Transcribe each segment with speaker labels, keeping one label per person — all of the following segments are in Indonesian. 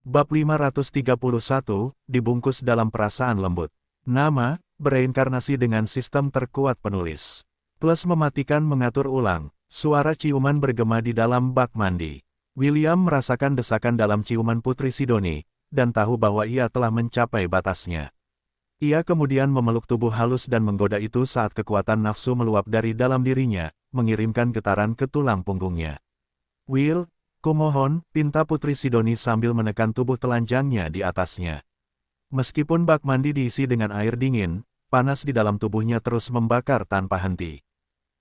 Speaker 1: Bab 531, dibungkus dalam perasaan lembut. Nama, bereinkarnasi dengan sistem terkuat penulis. Plus mematikan mengatur ulang, suara ciuman bergema di dalam bak mandi. William merasakan desakan dalam ciuman Putri Sidoni, dan tahu bahwa ia telah mencapai batasnya. Ia kemudian memeluk tubuh halus dan menggoda itu saat kekuatan nafsu meluap dari dalam dirinya, mengirimkan getaran ke tulang punggungnya. Will, kumohon, pinta Putri Sidoni sambil menekan tubuh telanjangnya di atasnya. Meskipun bak mandi diisi dengan air dingin, panas di dalam tubuhnya terus membakar tanpa henti.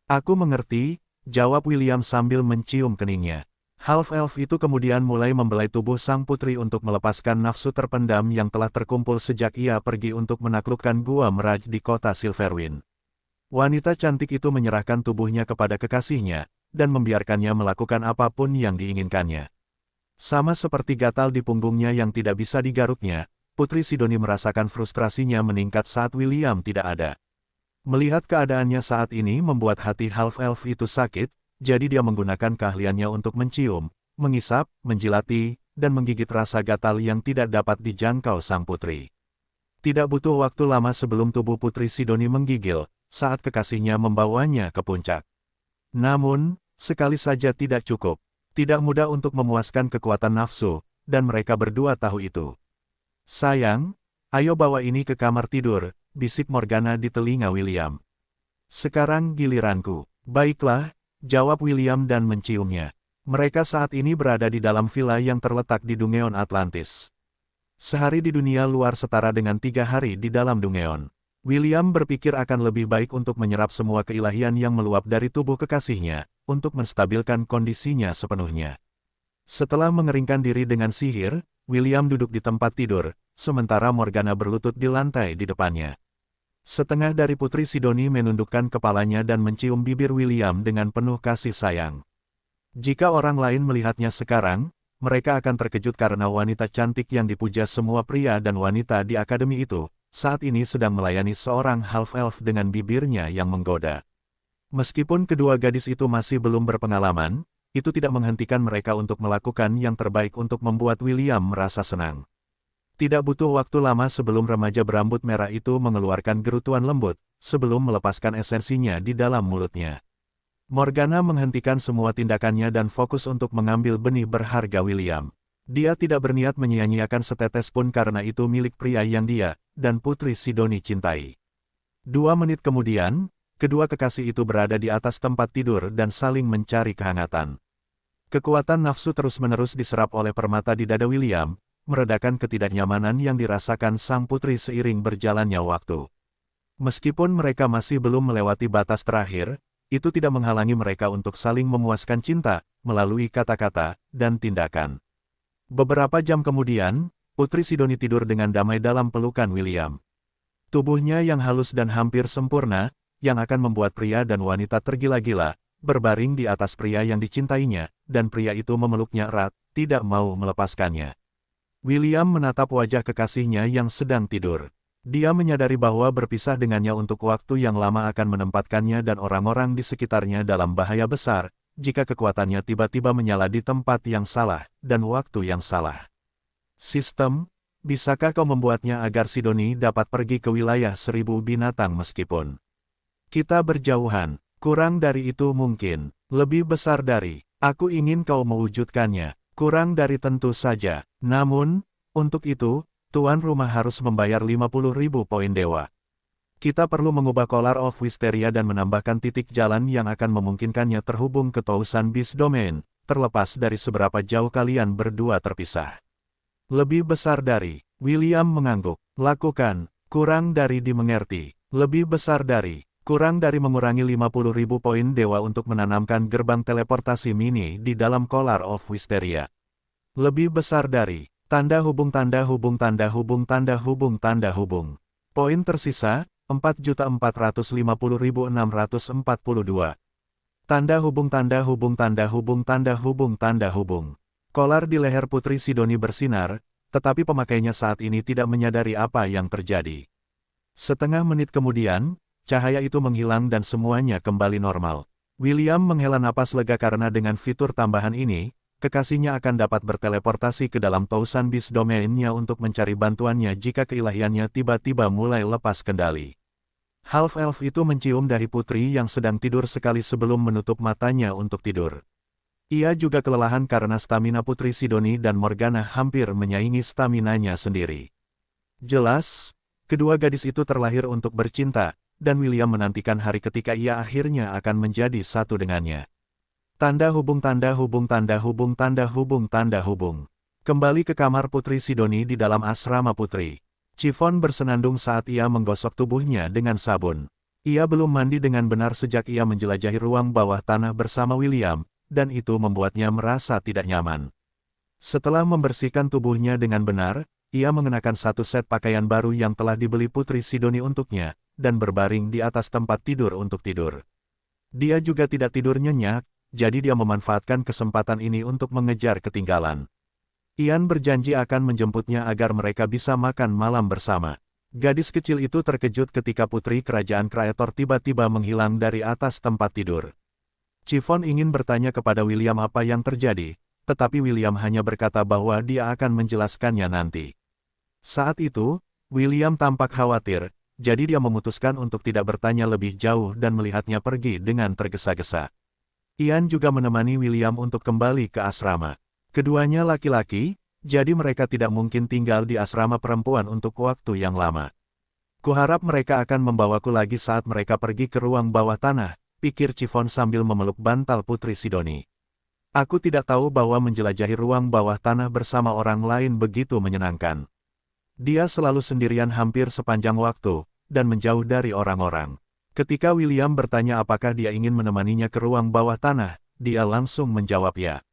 Speaker 1: Aku mengerti, jawab William sambil mencium keningnya. Half-elf itu kemudian mulai membelai tubuh sang putri untuk melepaskan nafsu terpendam yang telah terkumpul sejak ia pergi untuk menaklukkan Gua Meraj di kota Silverwind. Wanita cantik itu menyerahkan tubuhnya kepada kekasihnya, dan membiarkannya melakukan apapun yang diinginkannya. Sama seperti gatal di punggungnya yang tidak bisa digaruknya, Putri Sidoni merasakan frustrasinya meningkat saat William tidak ada. Melihat keadaannya saat ini membuat hati half-elf itu sakit, jadi dia menggunakan keahliannya untuk mencium, mengisap, menjilati, dan menggigit rasa gatal yang tidak dapat dijangkau sang putri. Tidak butuh waktu lama sebelum tubuh Putri Sidoni menggigil, saat kekasihnya membawanya ke puncak. Namun, sekali saja tidak cukup. Tidak mudah untuk memuaskan kekuatan nafsu, dan mereka berdua tahu itu. Sayang, ayo bawa ini ke kamar tidur, bisik Morgana di telinga William. Sekarang giliranku. Baiklah, jawab William dan menciumnya. Mereka saat ini berada di dalam villa yang terletak di Dungeon Atlantis. Sehari di dunia luar setara dengan 3 hari di dalam Dungeon. William berpikir akan lebih baik untuk menyerap semua keilahian yang meluap dari tubuh kekasihnya, untuk menstabilkan kondisinya sepenuhnya. Setelah mengeringkan diri dengan sihir, William duduk di tempat tidur, sementara Morgana berlutut di lantai di depannya. Setengah dari Putri Sidoni menundukkan kepalanya dan mencium bibir William dengan penuh kasih sayang. Jika orang lain melihatnya sekarang, mereka akan terkejut karena wanita cantik yang dipuja semua pria dan wanita di akademi itu, saat ini sedang melayani seorang half-elf dengan bibirnya yang menggoda. Meskipun kedua gadis itu masih belum berpengalaman, itu tidak menghentikan mereka untuk melakukan yang terbaik untuk membuat William merasa senang. Tidak butuh waktu lama sebelum remaja berambut merah itu mengeluarkan gerutuan lembut, sebelum melepaskan esensinya di dalam mulutnya. Morgana menghentikan semua tindakannya dan fokus untuk mengambil benih berharga William. Dia tidak berniat menyia-nyiakan setetes pun karena itu milik pria yang dia dan Putri Sidoni cintai. 2 menit kemudian, kedua kekasih itu berada di atas tempat tidur dan saling mencari kehangatan. Kekuatan nafsu terus-menerus diserap oleh permata di dada William, meredakan ketidaknyamanan yang dirasakan sang putri seiring berjalannya waktu. Meskipun mereka masih belum melewati batas terakhir, itu tidak menghalangi mereka untuk saling memuaskan cinta, melalui kata-kata dan tindakan. Beberapa jam kemudian, Putri Sidoni tidur dengan damai dalam pelukan William. Tubuhnya yang halus dan hampir sempurna, yang akan membuat pria dan wanita tergila-gila, berbaring di atas pria yang dicintainya, dan pria itu memeluknya erat, tidak mau melepaskannya. William menatap wajah kekasihnya yang sedang tidur. Dia menyadari bahwa berpisah dengannya untuk waktu yang lama akan menempatkannya dan orang-orang di sekitarnya dalam bahaya besar, jika kekuatannya tiba-tiba menyala di tempat yang salah, dan waktu yang salah. Sistem, bisakah kau membuatnya agar Sidoni dapat pergi ke wilayah 1000 binatang meskipun kita berjauhan, kurang dari itu mungkin, lebih besar dari, aku ingin kau mewujudkannya, kurang dari tentu saja, namun, untuk itu, tuan rumah harus membayar 50.000 poin dewa. Kita perlu mengubah Collar of Wisteria dan menambahkan titik jalan yang akan memungkinkannya terhubung ke Tousan Beast Domain, terlepas dari seberapa jauh kalian berdua terpisah. Lebih besar dari, William mengangguk, lakukan, kurang dari dimengerti, lebih besar dari, kurang dari mengurangi 50.000 poin dewa untuk menanamkan gerbang teleportasi mini di dalam Collar of Wisteria. Lebih besar dari, tanda hubung tanda hubung tanda hubung tanda hubung tanda hubung. Poin tersisa, 4.450.642. Tanda hubung tanda hubung tanda hubung tanda hubung tanda hubung. Kolar di leher Putri Sidoni bersinar, tetapi pemakainya saat ini tidak menyadari apa yang terjadi. Setengah menit kemudian, cahaya itu menghilang dan semuanya kembali normal. William menghela napas lega karena dengan fitur tambahan ini, kekasihnya akan dapat berteleportasi ke dalam Thousand Beast Domain-nya untuk mencari bantuannya jika keilahiannya tiba-tiba mulai lepas kendali. Half-elf itu mencium dahi putri yang sedang tidur sekali sebelum menutup matanya untuk tidur. Ia juga kelelahan karena stamina Putri Sidoni dan Morgana hampir menyaingi staminanya sendiri. Jelas, kedua gadis itu terlahir untuk bercinta, dan William menantikan hari ketika ia akhirnya akan menjadi satu dengannya. Tanda hubung tanda hubung tanda hubung tanda hubung tanda hubung. Kembali ke kamar Putri Sidoni di dalam asrama putri. Chiffon bersenandung saat ia menggosok tubuhnya dengan sabun. Ia belum mandi dengan benar sejak ia menjelajahi ruang bawah tanah bersama William, dan itu membuatnya merasa tidak nyaman. Setelah membersihkan tubuhnya dengan benar, ia mengenakan satu set pakaian baru yang telah dibeli Putri Sidoni untuknya, dan berbaring di atas tempat tidur untuk tidur. Dia juga tidak tidur nyenyak, jadi dia memanfaatkan kesempatan ini untuk mengejar ketinggalan. Ian berjanji akan menjemputnya agar mereka bisa makan malam bersama. Gadis kecil itu terkejut ketika putri kerajaan Kreator tiba-tiba menghilang dari atas tempat tidur. Chiffon ingin bertanya kepada William apa yang terjadi, tetapi William hanya berkata bahwa dia akan menjelaskannya nanti. Saat itu, William tampak khawatir, jadi dia memutuskan untuk tidak bertanya lebih jauh dan melihatnya pergi dengan tergesa-gesa. Ian juga menemani William untuk kembali ke asrama. Keduanya laki-laki, jadi mereka tidak mungkin tinggal di asrama perempuan untuk waktu yang lama. Kuharap mereka akan membawaku lagi saat mereka pergi ke ruang bawah tanah, pikir Chiffon sambil memeluk bantal Putri Sidoni. Aku tidak tahu bahwa menjelajahi ruang bawah tanah bersama orang lain begitu menyenangkan. Dia selalu sendirian hampir sepanjang waktu, dan menjauh dari orang-orang. Ketika William bertanya apakah dia ingin menemaninya ke ruang bawah tanah, dia langsung menjawab ya.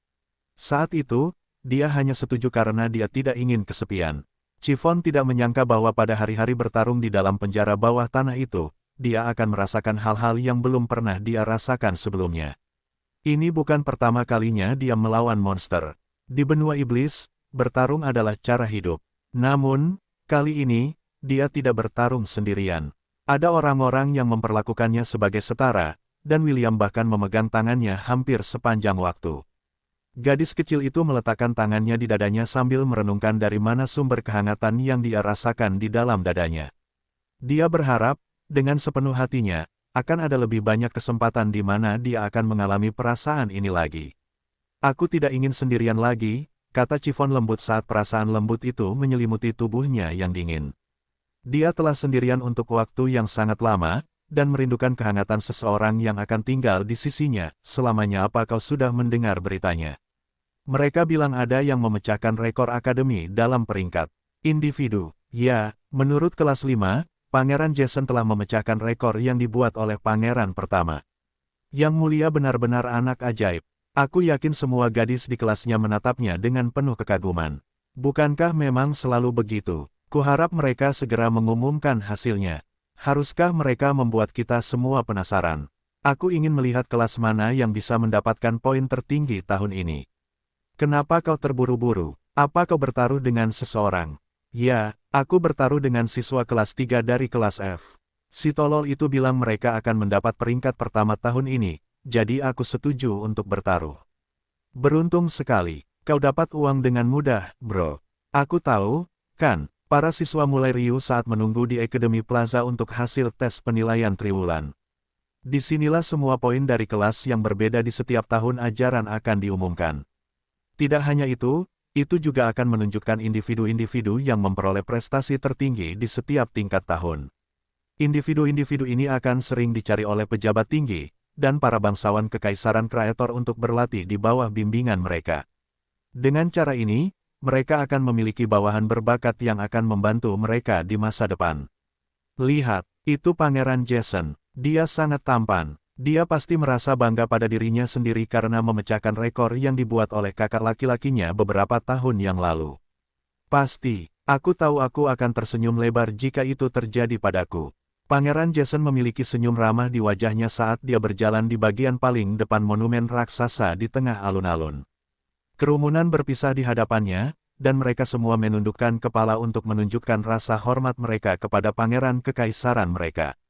Speaker 1: Saat itu, dia hanya setuju karena dia tidak ingin kesepian. Chiffon tidak menyangka bahwa pada hari-hari bertarung di dalam penjara bawah tanah itu, dia akan merasakan hal-hal yang belum pernah dia rasakan sebelumnya. Ini bukan pertama kalinya dia melawan monster. Di benua iblis, bertarung adalah cara hidup. Namun, kali ini, dia tidak bertarung sendirian. Ada orang-orang yang memperlakukannya sebagai setara, dan William bahkan memegang tangannya hampir sepanjang waktu. Gadis kecil itu meletakkan tangannya di dadanya sambil merenungkan dari mana sumber kehangatan yang dia rasakan di dalam dadanya. Dia berharap, dengan sepenuh hatinya, akan ada lebih banyak kesempatan di mana dia akan mengalami perasaan ini lagi. Aku tidak ingin sendirian lagi, kata Chiffon lembut saat perasaan lembut itu menyelimuti tubuhnya yang dingin. Dia telah sendirian untuk waktu yang sangat lama, dan merindukan kehangatan seseorang yang akan tinggal di sisinya. Selamanya apa kau sudah mendengar beritanya? Mereka bilang ada yang memecahkan rekor akademi dalam peringkat individu. Ya, menurut kelas 5, Pangeran Jason telah memecahkan rekor yang dibuat oleh pangeran pertama. Yang mulia benar-benar anak ajaib. Aku yakin semua gadis di kelasnya menatapnya dengan penuh kekaguman. Bukankah memang selalu begitu? Kuharap mereka segera mengumumkan hasilnya. Haruskah mereka membuat kita semua penasaran? Aku ingin melihat kelas mana yang bisa mendapatkan poin tertinggi tahun ini. Kenapa kau terburu-buru? Apa kau bertaruh dengan seseorang? Ya, aku bertaruh dengan siswa kelas 3 dari kelas F. Si tolol itu bilang mereka akan mendapat peringkat pertama tahun ini, jadi aku setuju untuk bertaruh. Beruntung sekali, kau dapat uang dengan mudah, bro. Aku tahu, kan? Para siswa mulai riuh saat menunggu di Academy Plaza untuk hasil tes penilaian triwulan. Disinilah semua poin dari kelas yang berbeda di setiap tahun ajaran akan diumumkan. Tidak hanya itu juga akan menunjukkan individu-individu yang memperoleh prestasi tertinggi di setiap tingkat tahun. Individu-individu ini akan sering dicari oleh pejabat tinggi, dan para bangsawan kekaisaran kreator untuk berlatih di bawah bimbingan mereka. Dengan cara ini, mereka akan memiliki bawahan berbakat yang akan membantu mereka di masa depan. Lihat, itu Pangeran Jason. Dia sangat tampan. Dia pasti merasa bangga pada dirinya sendiri karena memecahkan rekor yang dibuat oleh kakak laki-lakinya beberapa tahun yang lalu. Pasti, aku tahu aku akan tersenyum lebar jika itu terjadi padaku. Pangeran Jason memiliki senyum ramah di wajahnya saat dia berjalan di bagian paling depan monumen raksasa di tengah alun-alun. Kerumunan berpisah di hadapannya, dan mereka semua menundukkan kepala untuk menunjukkan rasa hormat mereka kepada pangeran kekaisaran mereka.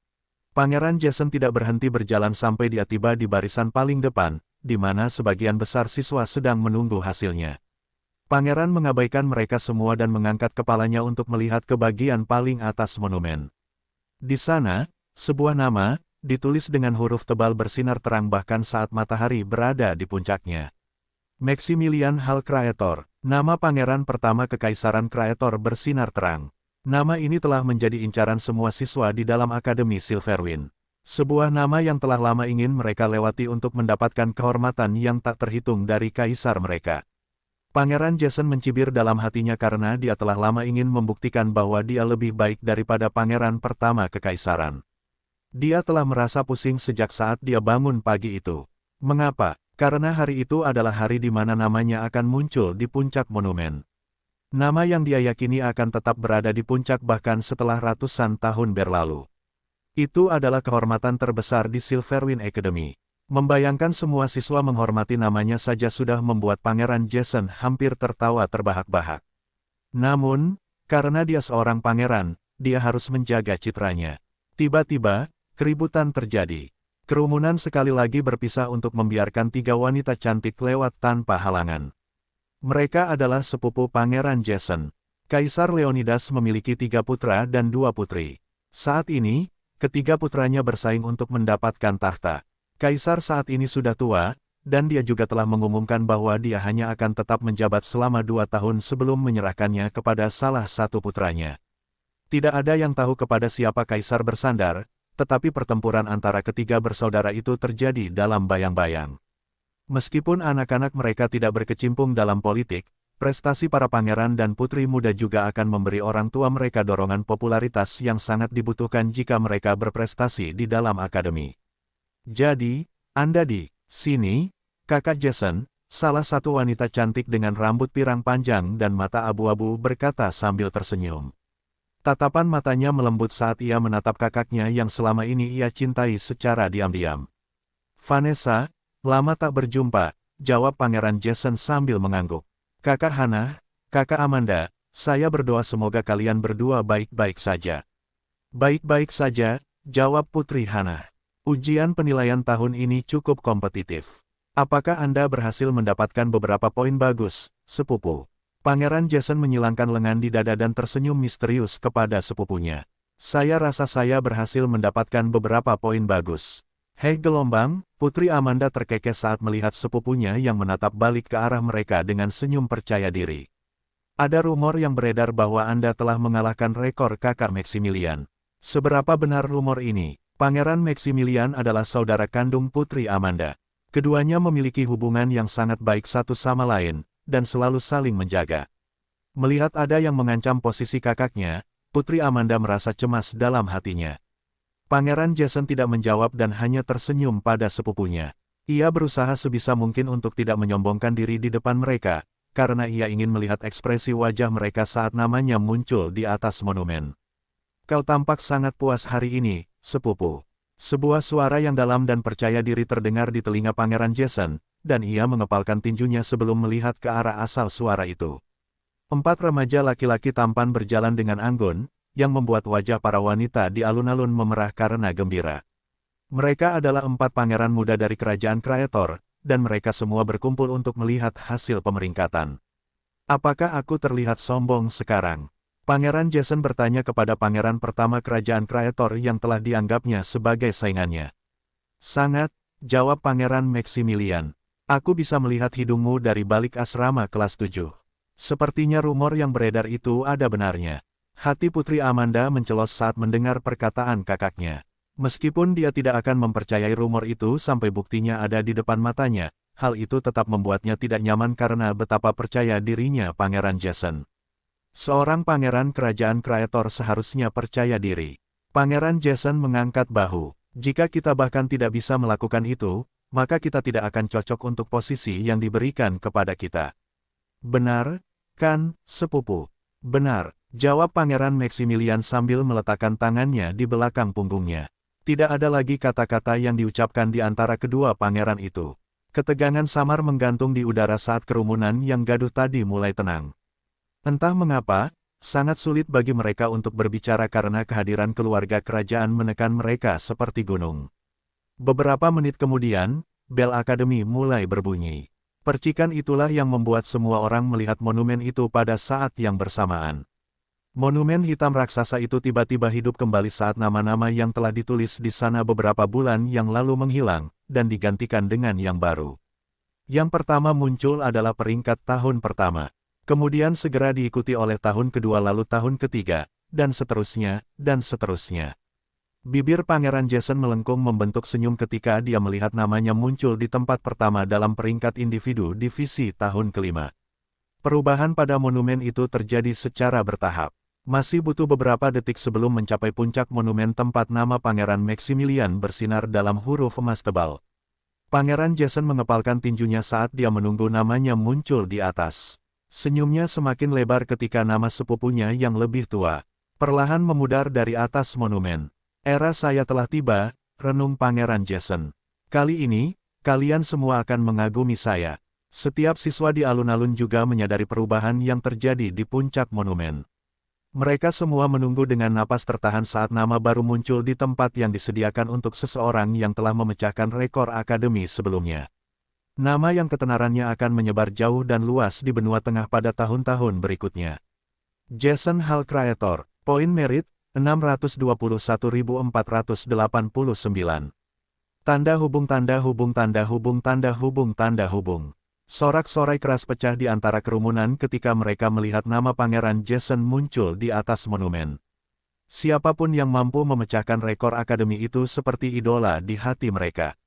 Speaker 1: Pangeran Jason tidak berhenti berjalan sampai dia tiba di barisan paling depan, di mana sebagian besar siswa sedang menunggu hasilnya. Pangeran mengabaikan mereka semua dan mengangkat kepalanya untuk melihat ke bagian paling atas monumen. Di sana, sebuah nama, ditulis dengan huruf tebal bersinar terang bahkan saat matahari berada di puncaknya. Maximilian Hall Creator, nama pangeran pertama Kekaisaran Creator bersinar terang. Nama ini telah menjadi incaran semua siswa di dalam Akademi Silverwind. Sebuah nama yang telah lama ingin mereka lewati untuk mendapatkan kehormatan yang tak terhitung dari kaisar mereka. Pangeran Jason mencibir dalam hatinya karena dia telah lama ingin membuktikan bahwa dia lebih baik daripada pangeran pertama Kekaisaran. Dia telah merasa pusing sejak saat dia bangun pagi itu. Mengapa? Karena hari itu adalah hari di mana namanya akan muncul di puncak monumen. Nama yang dia yakini akan tetap berada di puncak bahkan setelah ratusan tahun berlalu. Itu adalah kehormatan terbesar di Silverwind Academy. Membayangkan semua siswa menghormati namanya saja sudah membuat Pangeran Jason hampir tertawa terbahak-bahak. Namun, karena dia seorang pangeran, dia harus menjaga citranya. Tiba-tiba, keributan terjadi. Kerumunan sekali lagi berpisah untuk membiarkan tiga wanita cantik lewat tanpa halangan. Mereka adalah sepupu Pangeran Jason. Kaisar Leonidas memiliki 3 putra dan 2 putri. Saat ini, ketiga putranya bersaing untuk mendapatkan tahta. Kaisar saat ini sudah tua, dan dia juga telah mengumumkan bahwa dia hanya akan tetap menjabat selama 2 tahun sebelum menyerahkannya kepada salah satu putranya. Tidak ada yang tahu kepada siapa kaisar bersandar, tetapi pertempuran antara ketiga bersaudara itu terjadi dalam bayang-bayang. Meskipun anak-anak mereka tidak berkecimpung dalam politik, prestasi para pangeran dan putri muda juga akan memberi orang tua mereka dorongan popularitas yang sangat dibutuhkan jika mereka berprestasi di dalam akademi. Jadi, Anda di sini, kakak Jason, salah satu wanita cantik dengan rambut pirang panjang dan mata abu-abu berkata sambil tersenyum. Tatapan matanya melembut saat ia menatap kakaknya yang selama ini ia cintai secara diam-diam. Vanessa, lama tak berjumpa, jawab Pangeran Jason sambil mengangguk. Kakak Hannah, kakak Amanda, saya berdoa semoga kalian berdua baik-baik saja. Baik-baik saja, jawab Putri Hannah. Ujian penilaian tahun ini cukup kompetitif. Apakah Anda berhasil mendapatkan beberapa poin bagus, sepupu? Pangeran Jason menyilangkan lengan di dada dan tersenyum misterius kepada sepupunya. Saya rasa saya berhasil mendapatkan beberapa poin bagus. Hei gelombang, Putri Amanda terkekeh saat melihat sepupunya yang menatap balik ke arah mereka dengan senyum percaya diri. Ada rumor yang beredar bahwa Anda telah mengalahkan rekor kakak Maximilian. Seberapa benar rumor ini? Pangeran Maximilian adalah saudara kandung Putri Amanda. Keduanya memiliki hubungan yang sangat baik satu sama lain, dan selalu saling menjaga. Melihat ada yang mengancam posisi kakaknya, Putri Amanda merasa cemas dalam hatinya. Pangeran Jason tidak menjawab dan hanya tersenyum pada sepupunya. Ia berusaha sebisa mungkin untuk tidak menyombongkan diri di depan mereka, karena ia ingin melihat ekspresi wajah mereka saat namanya muncul di atas monumen. Kau tampak sangat puas hari ini, sepupu. Sebuah suara yang dalam dan percaya diri terdengar di telinga Pangeran Jason, dan ia mengepalkan tinjunya sebelum melihat ke arah asal suara itu. 4 remaja laki-laki tampan berjalan dengan anggun, yang membuat wajah para wanita di alun-alun memerah karena gembira. Mereka adalah 4 pangeran muda dari kerajaan Creator, dan mereka semua berkumpul untuk melihat hasil pemeringkatan. Apakah aku terlihat sombong sekarang? Pangeran Jason bertanya kepada pangeran pertama kerajaan Creator yang telah dianggapnya sebagai saingannya. Sangat, jawab Pangeran Maximilian. Aku bisa melihat hidungmu dari balik asrama kelas 7. Sepertinya rumor yang beredar itu ada benarnya. Hati Putri Amanda mencelos saat mendengar perkataan kakaknya. Meskipun dia tidak akan mempercayai rumor itu sampai buktinya ada di depan matanya, hal itu tetap membuatnya tidak nyaman karena betapa percaya dirinya Pangeran Jason. Seorang pangeran kerajaan Creator seharusnya percaya diri. Pangeran Jason mengangkat bahu. Jika kita bahkan tidak bisa melakukan itu, maka kita tidak akan cocok untuk posisi yang diberikan kepada kita. Benar, kan, sepupu? Benar, jawab Pangeran Maximilian sambil meletakkan tangannya di belakang punggungnya. Tidak ada lagi kata-kata yang diucapkan di antara kedua pangeran itu. Ketegangan samar menggantung di udara saat kerumunan yang gaduh tadi mulai tenang. Entah mengapa, sangat sulit bagi mereka untuk berbicara karena kehadiran keluarga kerajaan menekan mereka seperti gunung. Beberapa menit kemudian, bel akademi mulai berbunyi. Percikan itulah yang membuat semua orang melihat monumen itu pada saat yang bersamaan. Monumen hitam raksasa itu tiba-tiba hidup kembali saat nama-nama yang telah ditulis di sana beberapa bulan yang lalu menghilang, dan digantikan dengan yang baru. Yang pertama muncul adalah peringkat tahun pertama. Kemudian segera diikuti oleh tahun kedua lalu tahun ketiga, dan seterusnya, dan seterusnya. Bibir Pangeran Jason melengkung membentuk senyum ketika dia melihat namanya muncul di tempat pertama dalam peringkat individu divisi tahun kelima. Perubahan pada monumen itu terjadi secara bertahap. Masih butuh beberapa detik sebelum mencapai puncak monumen tempat nama Pangeran Maximilian bersinar dalam huruf emas tebal. Pangeran Jason mengepalkan tinjunya saat dia menunggu namanya muncul di atas. Senyumnya semakin lebar ketika nama sepupunya yang lebih tua perlahan memudar dari atas monumen. Era saya telah tiba, renung Pangeran Jason. Kali ini, kalian semua akan mengagumi saya. Setiap siswa di alun-alun juga menyadari perubahan yang terjadi di puncak monumen. Mereka semua menunggu dengan napas tertahan saat nama baru muncul di tempat yang disediakan untuk seseorang yang telah memecahkan rekor akademi sebelumnya. Nama yang ketenarannya akan menyebar jauh dan luas di benua tengah pada tahun-tahun berikutnya. Jason Hall Creator, poin merit, 621.489. Tanda hubung tanda hubung tanda hubung tanda hubung tanda hubung. Sorak-sorai keras pecah di antara kerumunan ketika mereka melihat nama Pangeran Jason muncul di atas monumen. Siapapun yang mampu memecahkan rekor akademi itu seperti idola di hati mereka.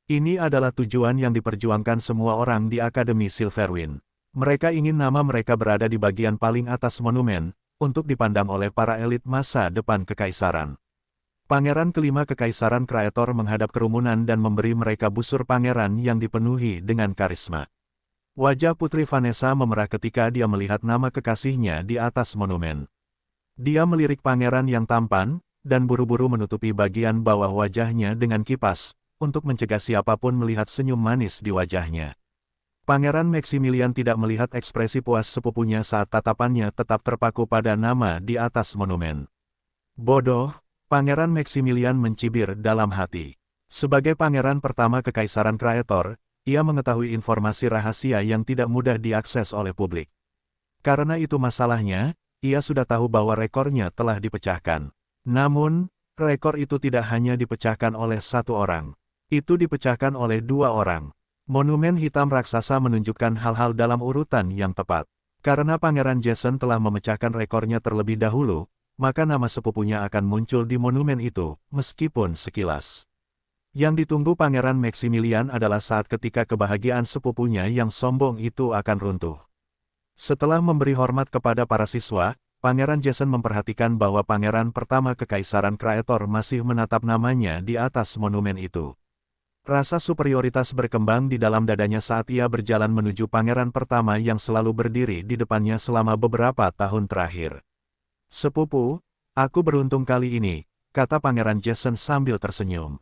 Speaker 1: Ini adalah tujuan yang diperjuangkan semua orang di Akademi Silverwind. Mereka ingin nama mereka berada di bagian paling atas monumen, untuk dipandang oleh para elit masa depan kekaisaran. Pangeran kelima Kekaisaran Kreator menghadap kerumunan dan memberi mereka busur pangeran yang dipenuhi dengan karisma. Wajah Putri Vanessa memerah ketika dia melihat nama kekasihnya di atas monumen. Dia melirik pangeran yang tampan, dan buru-buru menutupi bagian bawah wajahnya dengan kipas, untuk mencegah siapapun melihat senyum manis di wajahnya. Pangeran Maximilian tidak melihat ekspresi puas sepupunya saat tatapannya tetap terpaku pada nama di atas monumen. Bodoh, Pangeran Maximilian mencibir dalam hati. Sebagai pangeran pertama Kekaisaran Kreator, ia mengetahui informasi rahasia yang tidak mudah diakses oleh publik. Karena itu masalahnya, ia sudah tahu bahwa rekornya telah dipecahkan. Namun, rekor itu tidak hanya dipecahkan oleh satu orang. Itu dipecahkan oleh dua orang. Monumen hitam raksasa menunjukkan hal-hal dalam urutan yang tepat. Karena Pangeran Jason telah memecahkan rekornya terlebih dahulu, maka nama sepupunya akan muncul di monumen itu, meskipun sekilas. Yang ditunggu Pangeran Maximilian adalah saat ketika kebahagiaan sepupunya yang sombong itu akan runtuh. Setelah memberi hormat kepada para siswa, Pangeran Jason memperhatikan bahwa pangeran pertama Kekaisaran Kreator masih menatap namanya di atas monumen itu. Rasa superioritas berkembang di dalam dadanya saat ia berjalan menuju pangeran pertama yang selalu berdiri di depannya selama beberapa tahun terakhir. Sepupu, aku beruntung kali ini, kata Pangeran Jason sambil tersenyum.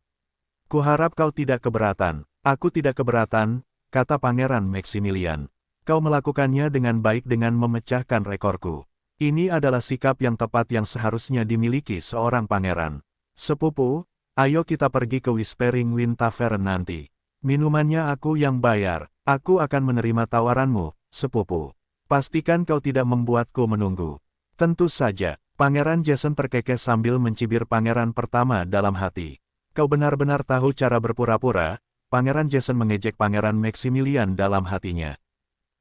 Speaker 1: Kuharap kau tidak keberatan. Aku tidak keberatan, kata Pangeran Maximilian. Kau melakukannya dengan baik dengan memecahkan rekorku. Ini adalah sikap yang tepat yang seharusnya dimiliki seorang pangeran. Sepupu, ayo kita pergi ke Whispering Wind Tavern nanti. Minumannya aku yang bayar. Aku akan menerima tawaranmu, sepupu. Pastikan kau tidak membuatku menunggu. Tentu saja, Pangeran Jason terkekeh sambil mencibir pangeran pertama dalam hati. Kau benar-benar tahu cara berpura-pura, Pangeran Jason mengejek Pangeran Maximilian dalam hatinya.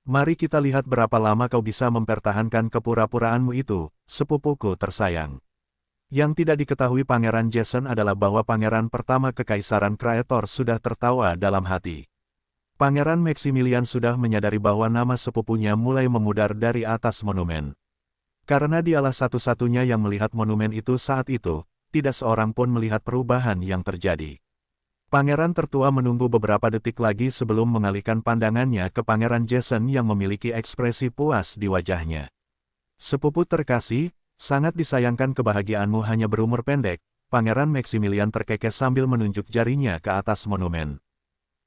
Speaker 1: Mari kita lihat berapa lama kau bisa mempertahankan kepura-puraanmu itu, sepupuku tersayang. Yang tidak diketahui Pangeran Jason adalah bahwa pangeran pertama Kekaisaran Kreator sudah tertawa dalam hati. Pangeran Maximilian sudah menyadari bahwa nama sepupunya mulai memudar dari atas monumen. Karena dialah satu-satunya yang melihat monumen itu saat itu, tidak seorang pun melihat perubahan yang terjadi. Pangeran tertua menunggu beberapa detik lagi sebelum mengalihkan pandangannya ke Pangeran Jason yang memiliki ekspresi puas di wajahnya. Sepupu terkasih, sangat disayangkan kebahagiaanmu hanya berumur pendek, Pangeran Maximilian terkekeh sambil menunjuk jarinya ke atas monumen.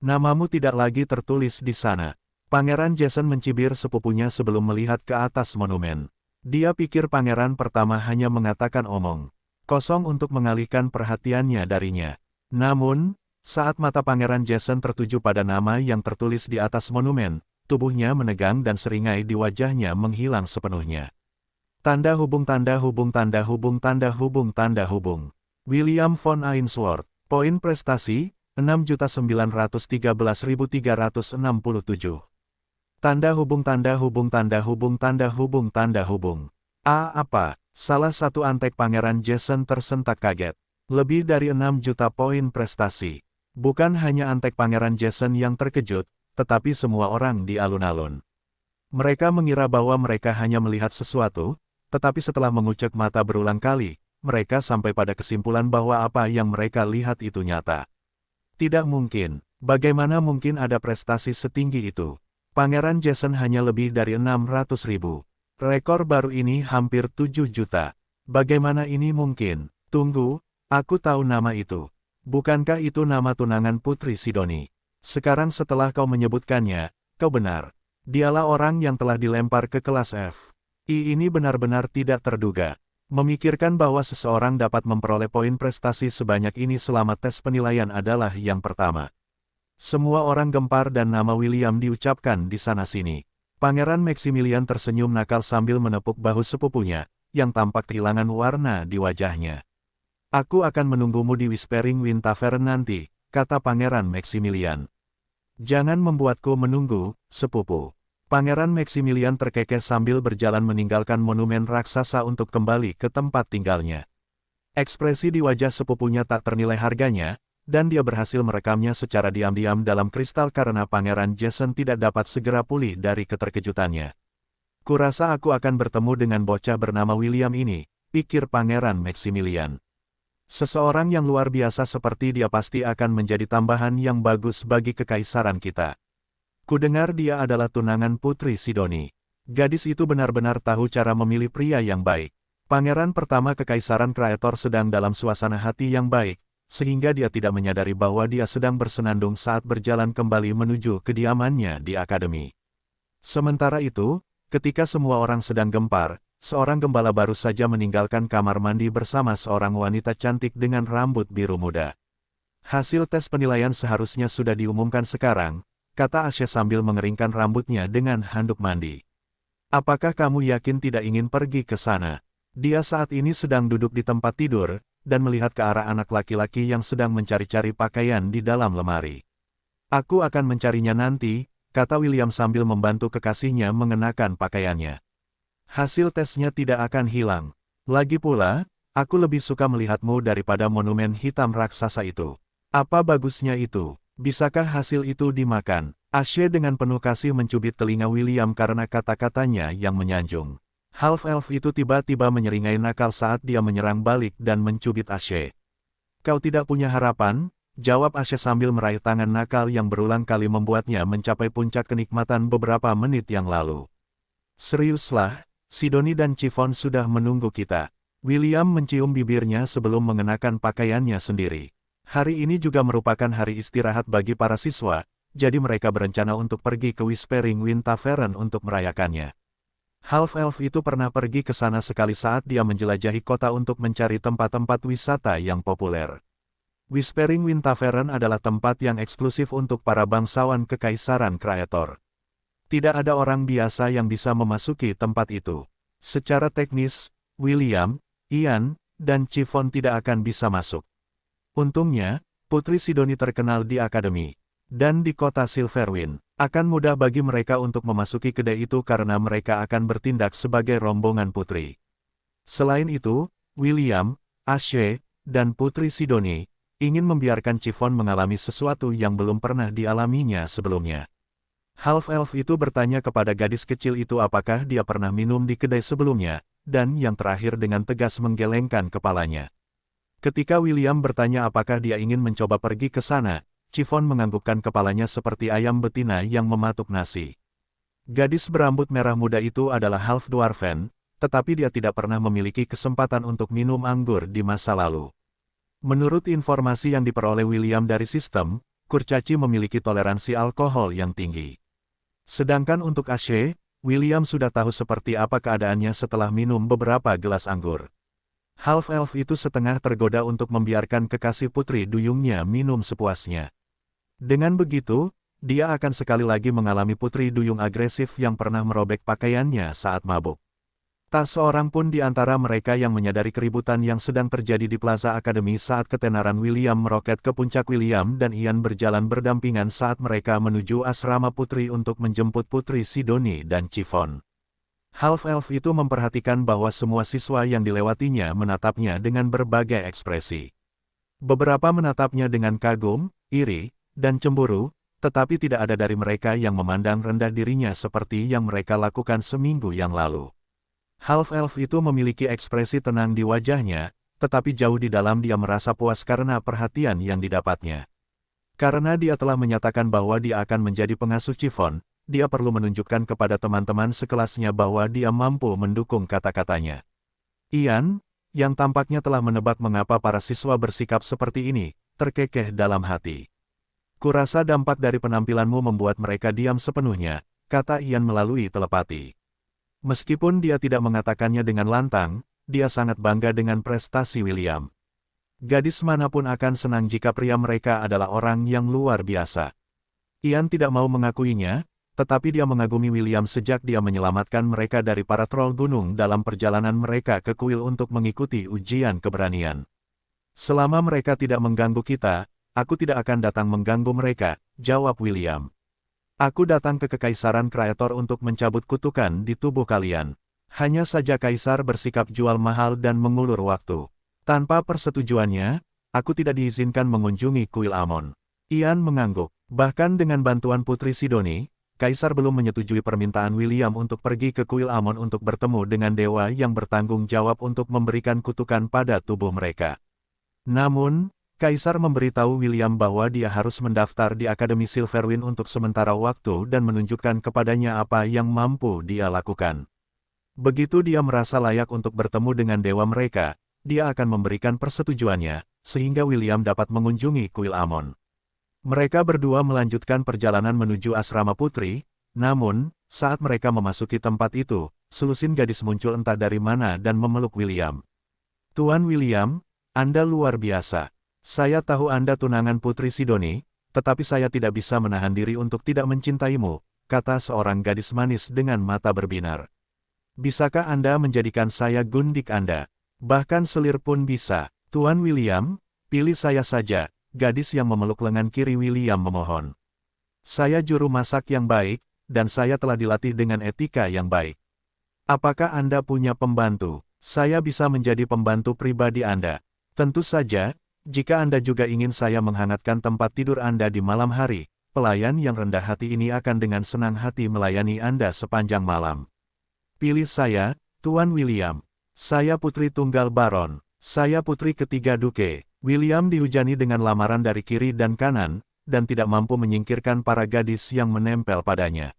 Speaker 1: Namamu tidak lagi tertulis di sana. Pangeran Jason mencibir sepupunya sebelum melihat ke atas monumen. Dia pikir pangeran pertama hanya mengatakan omong kosong untuk mengalihkan perhatiannya darinya. Namun, Saat mata Pangeran Jason tertuju pada nama yang tertulis di atas monumen, tubuhnya menegang dan seringai di wajahnya menghilang sepenuhnya. Tanda hubung tanda hubung tanda hubung tanda hubung tanda hubung. William von Ainsworth. Poin prestasi, 6.913.367. Tanda hubung tanda hubung tanda hubung tanda hubung tanda hubung. Apa? Salah satu antek Pangeran Jason tersentak kaget. Lebih dari 6 juta poin prestasi. Bukan hanya antek Pangeran Jason yang terkejut, tetapi semua orang di alun-alun. Mereka mengira bahwa mereka hanya melihat sesuatu, tetapi setelah mengucek mata berulang kali, mereka sampai pada kesimpulan bahwa apa yang mereka lihat itu nyata. Tidak mungkin. Bagaimana mungkin ada prestasi setinggi itu? Pangeran Jason hanya lebih dari 600.000. Rekor baru ini hampir 7 juta. Bagaimana ini mungkin? Tunggu, aku tahu nama itu. Bukankah itu nama tunangan Putri Sidoni? Sekarang setelah kau menyebutkannya, kau benar. Dialah orang yang telah dilempar ke kelas F. Ini benar-benar tidak terduga. Memikirkan bahwa seseorang dapat memperoleh poin prestasi sebanyak ini selama tes penilaian adalah yang pertama. Semua orang gempar dan nama William diucapkan di sana-sini. Pangeran Maximilian tersenyum nakal sambil menepuk bahu sepupunya, yang tampak kehilangan warna di wajahnya. Aku akan menunggumu di Whispering Wind Tavern nanti, kata Pangeran Maximilian. Jangan membuatku menunggu, sepupu. Pangeran Maximilian terkekeh sambil berjalan meninggalkan monumen raksasa untuk kembali ke tempat tinggalnya. Ekspresi di wajah sepupunya tak ternilai harganya, dan dia berhasil merekamnya secara diam-diam dalam kristal karena Pangeran Jason tidak dapat segera pulih dari keterkejutannya. Kurasa aku akan bertemu dengan bocah bernama William ini, pikir Pangeran Maximilian. Seseorang yang luar biasa seperti dia pasti akan menjadi tambahan yang bagus bagi kekaisaran kita. Kudengar dia adalah tunangan Putri Sidoni. Gadis itu benar-benar tahu cara memilih pria yang baik. Pangeran pertama Kekaisaran Kraetor sedang dalam suasana hati yang baik, sehingga dia tidak menyadari bahwa dia sedang bersenandung saat berjalan kembali menuju kediamannya di akademi. Sementara itu, ketika semua orang sedang gempar, seorang gembala baru saja meninggalkan kamar mandi bersama seorang wanita cantik dengan rambut biru muda. Hasil tes penilaian seharusnya sudah diumumkan sekarang, kata Ashe sambil mengeringkan rambutnya dengan handuk mandi. Apakah kamu yakin tidak ingin pergi ke sana? Dia saat ini sedang duduk di tempat tidur, dan melihat ke arah anak laki-laki yang sedang mencari-cari pakaian di dalam lemari. Aku akan mencarinya nanti, kata William sambil membantu kekasihnya mengenakan pakaiannya. Hasil tesnya tidak akan hilang. Lagi pula, aku lebih suka melihatmu daripada monumen hitam raksasa itu. Apa bagusnya itu? Bisakah hasil itu dimakan? Ashe dengan penuh kasih mencubit telinga William karena kata-katanya yang menyanjung. Half-elf itu tiba-tiba menyeringai nakal saat dia menyerang balik dan mencubit Ashe. Kau tidak punya harapan? Jawab Ashe sambil meraih tangan nakal yang berulang kali membuatnya mencapai puncak kenikmatan beberapa menit yang lalu. Seriuslah, Sidoni dan Chiffon sudah menunggu kita. William mencium bibirnya sebelum mengenakan pakaiannya sendiri. Hari ini juga merupakan hari istirahat bagi para siswa, jadi mereka berencana untuk pergi ke Whispering Wind Tavern untuk merayakannya. Half-elf itu pernah pergi ke sana sekali saat dia menjelajahi kota untuk mencari tempat-tempat wisata yang populer. Whispering Wind Tavern adalah tempat yang eksklusif untuk para bangsawan Kekaisaran Kraetor. Tidak ada orang biasa yang bisa memasuki tempat itu. Secara teknis, William, Ian, dan Chiffon tidak akan bisa masuk. Untungnya, Putri Sidoni terkenal di akademi, dan di kota Silverwind. Akan mudah bagi mereka untuk memasuki kedai itu karena mereka akan bertindak sebagai rombongan putri. Selain itu, William, Ashe, dan Putri Sidoni ingin membiarkan Chiffon mengalami sesuatu yang belum pernah dialaminya sebelumnya. Half-elf itu bertanya kepada gadis kecil itu apakah dia pernah minum di kedai sebelumnya, dan yang terakhir dengan tegas menggelengkan kepalanya. Ketika William bertanya apakah dia ingin mencoba pergi ke sana, Chiffon menganggukkan kepalanya seperti ayam betina yang mematuk nasi. Gadis berambut merah muda itu adalah half-dwarfen, tetapi dia tidak pernah memiliki kesempatan untuk minum anggur di masa lalu. Menurut informasi yang diperoleh William dari sistem, kurcaci memiliki toleransi alkohol yang tinggi. Sedangkan untuk Ashe, William sudah tahu seperti apa keadaannya setelah minum beberapa gelas anggur. Half-elf itu setengah tergoda untuk membiarkan kekasih putri duyungnya minum sepuasnya. Dengan begitu, dia akan sekali lagi mengalami putri duyung agresif yang pernah merobek pakaiannya saat mabuk. Tak seorang pun di antara mereka yang menyadari keributan yang sedang terjadi di Plaza Academy saat ketenaran William meroket ke puncak. William dan Ian berjalan berdampingan saat mereka menuju asrama putri untuk menjemput Putri Sidoni dan Chiffon. Half-elf itu memperhatikan bahwa semua siswa yang dilewatinya menatapnya dengan berbagai ekspresi. Beberapa menatapnya dengan kagum, iri, dan cemburu, tetapi tidak ada dari mereka yang memandang rendah dirinya seperti yang mereka lakukan seminggu yang lalu. Half-elf itu memiliki ekspresi tenang di wajahnya, tetapi jauh di dalam dia merasa puas karena perhatian yang didapatnya. Karena dia telah menyatakan bahwa dia akan menjadi pengasuh Chiffon, dia perlu menunjukkan kepada teman-teman sekelasnya bahwa dia mampu mendukung kata-katanya. Ian, yang tampaknya telah menebak mengapa para siswa bersikap seperti ini, terkekeh dalam hati. Kurasa dampak dari penampilanmu membuat mereka diam sepenuhnya, kata Ian melalui telepati. Meskipun dia tidak mengatakannya dengan lantang, dia sangat bangga dengan prestasi William. Gadis manapun akan senang jika pria mereka adalah orang yang luar biasa. Ian tidak mau mengakuinya, tetapi dia mengagumi William sejak dia menyelamatkan mereka dari para troll gunung dalam perjalanan mereka ke kuil untuk mengikuti ujian keberanian. Selama mereka tidak mengganggu kita, aku tidak akan datang mengganggu mereka, jawab William. Aku datang ke Kekaisaran Kreator untuk mencabut kutukan di tubuh kalian. Hanya saja Kaisar bersikap jual mahal dan mengulur waktu. Tanpa persetujuannya, aku tidak diizinkan mengunjungi kuil Amon. Ian mengangguk. Bahkan dengan bantuan Putri Sidoni, Kaisar belum menyetujui permintaan William untuk pergi ke kuil Amon untuk bertemu dengan dewa yang bertanggung jawab untuk memberikan kutukan pada tubuh mereka. Namun, Kaisar memberitahu William bahwa dia harus mendaftar di Akademi Silverwind untuk sementara waktu dan menunjukkan kepadanya apa yang mampu dia lakukan. Begitu dia merasa layak untuk bertemu dengan dewa mereka, dia akan memberikan persetujuannya, sehingga William dapat mengunjungi kuil Amon. Mereka berdua melanjutkan perjalanan menuju asrama putri, namun, saat mereka memasuki tempat itu, selusin gadis muncul entah dari mana dan memeluk William. Tuan William, Anda luar biasa. Saya tahu Anda tunangan Putri Sidoni, tetapi saya tidak bisa menahan diri untuk tidak mencintaimu, kata seorang gadis manis dengan mata berbinar. Bisakah Anda menjadikan saya gundik Anda? Bahkan selir pun bisa. Tuan William, pilih saya saja. Gadis yang memeluk lengan kiri William memohon. Saya juru masak yang baik, dan saya telah dilatih dengan etika yang baik. Apakah Anda punya pembantu? Saya bisa menjadi pembantu pribadi Anda. Tentu saja, jika Anda juga ingin saya menghangatkan tempat tidur Anda di malam hari, pelayan yang rendah hati ini akan dengan senang hati melayani Anda sepanjang malam. Pilih saya, Tuan William. Saya putri tunggal Baron. Saya putri ketiga Duke. William dihujani dengan lamaran dari kiri dan kanan, dan tidak mampu menyingkirkan para gadis yang menempel padanya.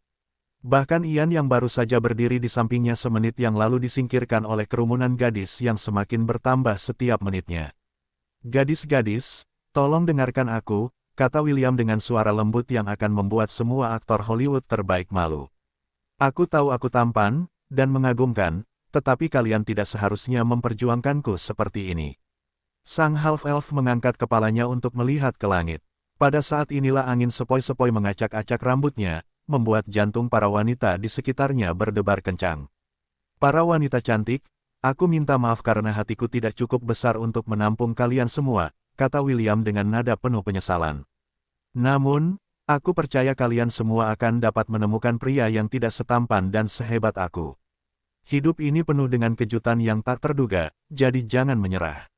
Speaker 1: Bahkan Ian yang baru saja berdiri di sampingnya semenit yang lalu disingkirkan oleh kerumunan gadis yang semakin bertambah setiap menitnya. Gadis-gadis, tolong dengarkan aku, kata William dengan suara lembut yang akan membuat semua aktor Hollywood terbaik malu. Aku tahu aku tampan, dan mengagumkan, tetapi kalian tidak seharusnya memperjuangkanku seperti ini. Sang half-elf mengangkat kepalanya untuk melihat ke langit. Pada saat inilah angin sepoi-sepoi mengacak-acak rambutnya, membuat jantung para wanita di sekitarnya berdebar kencang. Para wanita cantik, aku minta maaf karena hatiku tidak cukup besar untuk menampung kalian semua, kata William dengan nada penuh penyesalan. Namun, aku percaya kalian semua akan dapat menemukan pria yang tidak setampan dan sehebat aku. Hidup ini penuh dengan kejutan yang tak terduga, jadi jangan menyerah.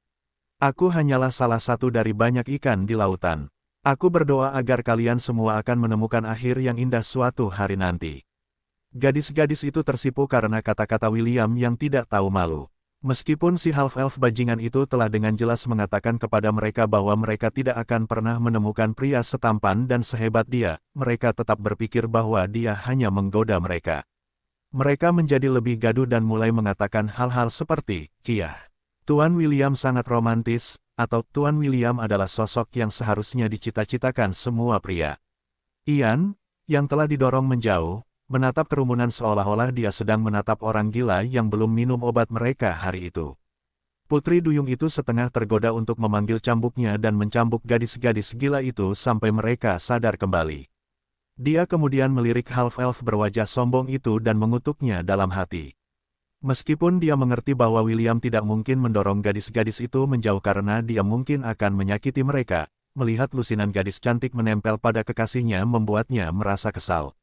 Speaker 1: Aku hanyalah salah satu dari banyak ikan di lautan. Aku berdoa agar kalian semua akan menemukan akhir yang indah suatu hari nanti. Gadis-gadis itu tersipu karena kata-kata William yang tidak tahu malu. Meskipun si half-elf bajingan itu telah dengan jelas mengatakan kepada mereka bahwa mereka tidak akan pernah menemukan pria setampan dan sehebat dia, mereka tetap berpikir bahwa dia hanya menggoda mereka. Mereka menjadi lebih gaduh dan mulai mengatakan hal-hal seperti, "Kiyah, Tuan William sangat romantis," atau "Tuan William adalah sosok yang seharusnya dicita-citakan semua pria." Ian, yang telah didorong menjauh, menatap kerumunan seolah-olah dia sedang menatap orang gila yang belum minum obat mereka hari itu. Putri duyung itu setengah tergoda untuk memanggil cambuknya dan mencambuk gadis-gadis gila itu sampai mereka sadar kembali. Dia kemudian melirik half-elf berwajah sombong itu dan mengutuknya dalam hati. Meskipun dia mengerti bahwa William tidak mungkin mendorong gadis-gadis itu menjauh karena dia mungkin akan menyakiti mereka, melihat lusinan gadis cantik menempel pada kekasihnya membuatnya merasa kesal.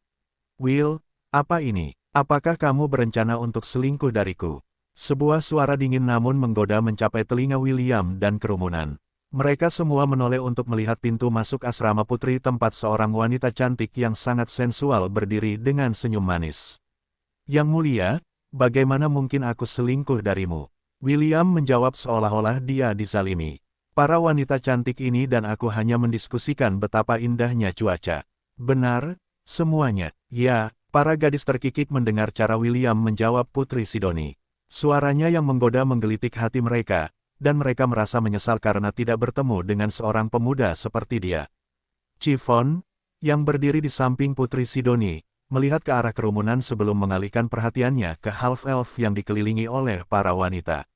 Speaker 1: "Will, apa ini? Apakah kamu berencana untuk selingkuh dariku?" Sebuah suara dingin namun menggoda mencapai telinga William dan kerumunan. Mereka semua menoleh untuk melihat pintu masuk asrama putri tempat seorang wanita cantik yang sangat sensual berdiri dengan senyum manis. "Yang mulia, bagaimana mungkin aku selingkuh darimu?" William menjawab seolah-olah dia dizalimi. "Para wanita cantik ini dan aku hanya mendiskusikan betapa indahnya cuaca." "Benar, semuanya." "Ya." Para gadis terkikik mendengar cara William menjawab Putri Sidoni. Suaranya yang menggoda menggelitik hati mereka, dan mereka merasa menyesal karena tidak bertemu dengan seorang pemuda seperti dia. Chiffon, yang berdiri di samping Putri Sidoni, melihat ke arah kerumunan sebelum mengalihkan perhatiannya ke half-elf yang dikelilingi oleh para wanita.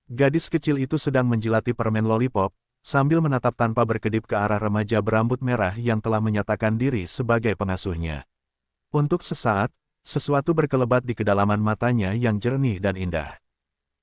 Speaker 1: Gadis kecil itu sedang menjilati permen lollipop, sambil menatap tanpa berkedip ke arah remaja berambut merah yang telah menyatakan diri sebagai pengasuhnya. Untuk sesaat, sesuatu berkelebat di kedalaman matanya yang jernih dan indah.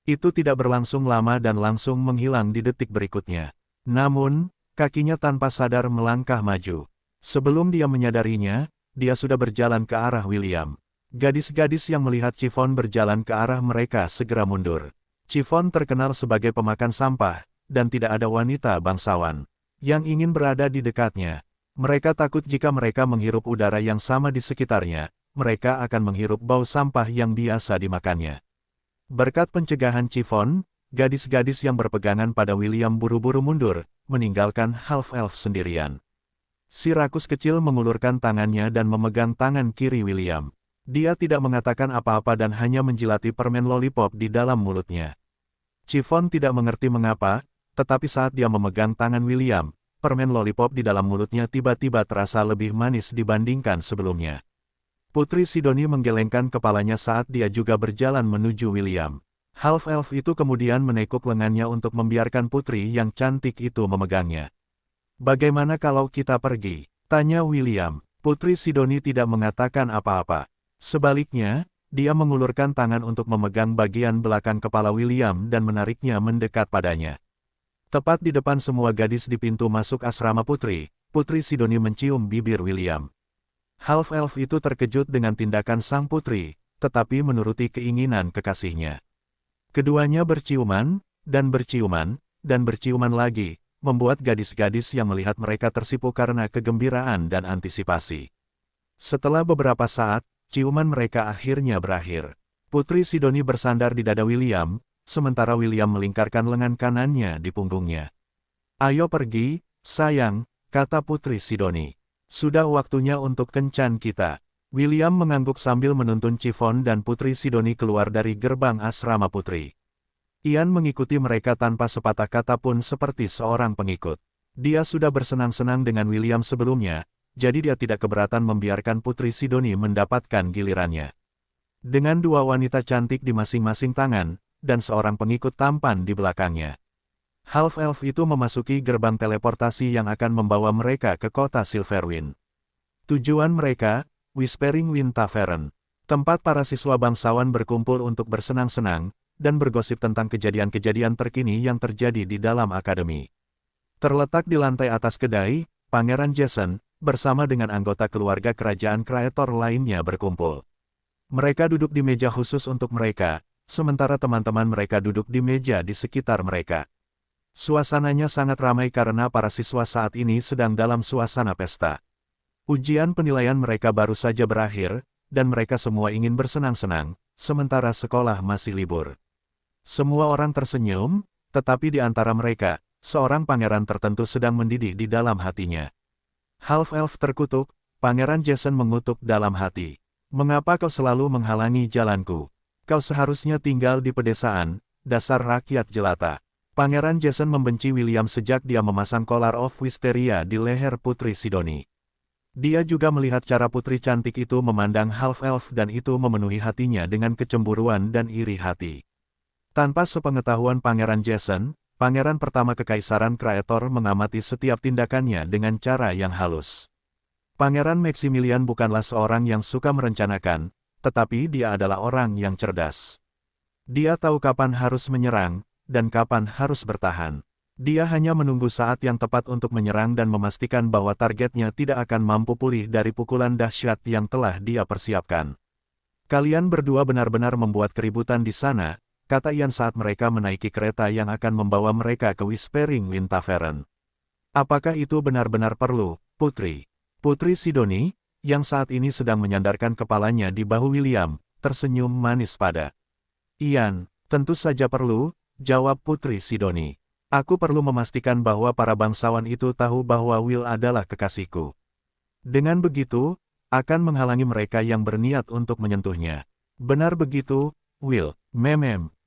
Speaker 1: Itu tidak berlangsung lama dan langsung menghilang di detik berikutnya. Namun, kakinya tanpa sadar melangkah maju. Sebelum dia menyadarinya, dia sudah berjalan ke arah William. Gadis-gadis yang melihat Chiffon berjalan ke arah mereka segera mundur. Chiffon terkenal sebagai pemakan sampah, dan tidak ada wanita bangsawan yang ingin berada di dekatnya. Mereka takut jika mereka menghirup udara yang sama di sekitarnya, mereka akan menghirup bau sampah yang biasa dimakannya. Berkat pencegahan Chiffon, gadis-gadis yang berpegangan pada William buru-buru mundur, meninggalkan half-elf sendirian. Si rakus kecil mengulurkan tangannya dan memegang tangan kiri William. Dia tidak mengatakan apa-apa dan hanya menjilati permen lollipop di dalam mulutnya. Chiffon tidak mengerti mengapa, tetapi saat dia memegang tangan William, permen lollipop di dalam mulutnya tiba-tiba terasa lebih manis dibandingkan sebelumnya. Putri Sidoni menggelengkan kepalanya saat dia juga berjalan menuju William. Half-elf itu kemudian menekuk lengannya untuk membiarkan putri yang cantik itu memegangnya. "Bagaimana kalau kita pergi?" tanya William. Putri Sidoni tidak mengatakan apa-apa. Sebaliknya, dia mengulurkan tangan untuk memegang bagian belakang kepala William dan menariknya mendekat padanya. Tepat di depan semua gadis di pintu masuk asrama putri, Putri Sidoni mencium bibir William. Half-elf itu terkejut dengan tindakan sang putri, tetapi menuruti keinginan kekasihnya. Keduanya berciuman, dan berciuman lagi, membuat gadis-gadis yang melihat mereka tersipu karena kegembiraan dan antisipasi. Setelah beberapa saat, ciuman mereka akhirnya berakhir. Putri Sidoni bersandar di dada William, sementara William melingkarkan lengan kanannya di punggungnya. "Ayo pergi, sayang," kata Putri Sidoni. "Sudah waktunya untuk kencan kita." William mengangguk sambil menuntun Chiffon dan Putri Sidoni keluar dari gerbang asrama putri. Ian mengikuti mereka tanpa sepatah kata pun seperti seorang pengikut. Dia sudah bersenang-senang dengan William sebelumnya, jadi dia tidak keberatan membiarkan Putri Sidoni mendapatkan gilirannya. Dengan dua wanita cantik di masing-masing tangan, dan seorang pengikut tampan di belakangnya. Half-elf itu memasuki gerbang teleportasi yang akan membawa mereka ke kota Silverwind. Tujuan mereka, Whispering Wind Tavern, tempat para siswa bangsawan berkumpul untuk bersenang-senang, dan bergosip tentang kejadian-kejadian terkini yang terjadi di dalam akademi. Terletak di lantai atas kedai, Pangeran Jason, bersama dengan anggota keluarga kerajaan kreator lainnya berkumpul. Mereka duduk di meja khusus untuk mereka, sementara teman-teman mereka duduk di meja di sekitar mereka. Suasananya sangat ramai karena para siswa saat ini sedang dalam suasana pesta. Ujian penilaian mereka baru saja berakhir, dan mereka semua ingin bersenang-senang, sementara sekolah masih libur. Semua orang tersenyum, tetapi di antara mereka, seorang pangeran tertentu sedang mendidih di dalam hatinya. Half-elf terkutuk, Pangeran Jason mengutuk dalam hati. "Mengapa kau selalu menghalangi jalanku? Kau seharusnya tinggal di pedesaan, dasar rakyat jelata." Pangeran Jason membenci William sejak dia memasang Collar of Wisteria di leher Putri Sidoni. Dia juga melihat cara putri cantik itu memandang half-elf dan itu memenuhi hatinya dengan kecemburuan dan iri hati. Tanpa sepengetahuan Pangeran Jason, pangeran pertama Kekaisaran Kreator mengamati setiap tindakannya dengan cara yang halus. Pangeran Maximilian bukanlah seorang yang suka merencanakan, tetapi dia adalah orang yang cerdas. Dia tahu kapan harus menyerang, dan kapan harus bertahan. Dia hanya menunggu saat yang tepat untuk menyerang dan memastikan bahwa targetnya tidak akan mampu pulih dari pukulan dahsyat yang telah dia persiapkan. Kalian berdua benar-benar membuat keributan di sana, kata Ian saat mereka menaiki kereta yang akan membawa mereka ke Whispering Wind Tavern. Apakah itu benar-benar perlu, Putri? Putri Sidoni, yang saat ini sedang menyandarkan kepalanya di bahu William, tersenyum manis pada Ian. Tentu saja perlu, jawab Putri Sidoni. Aku perlu memastikan bahwa para bangsawan itu tahu bahwa Will adalah kekasihku. Dengan begitu, akan menghalangi mereka yang berniat untuk menyentuhnya. Benar begitu, Will.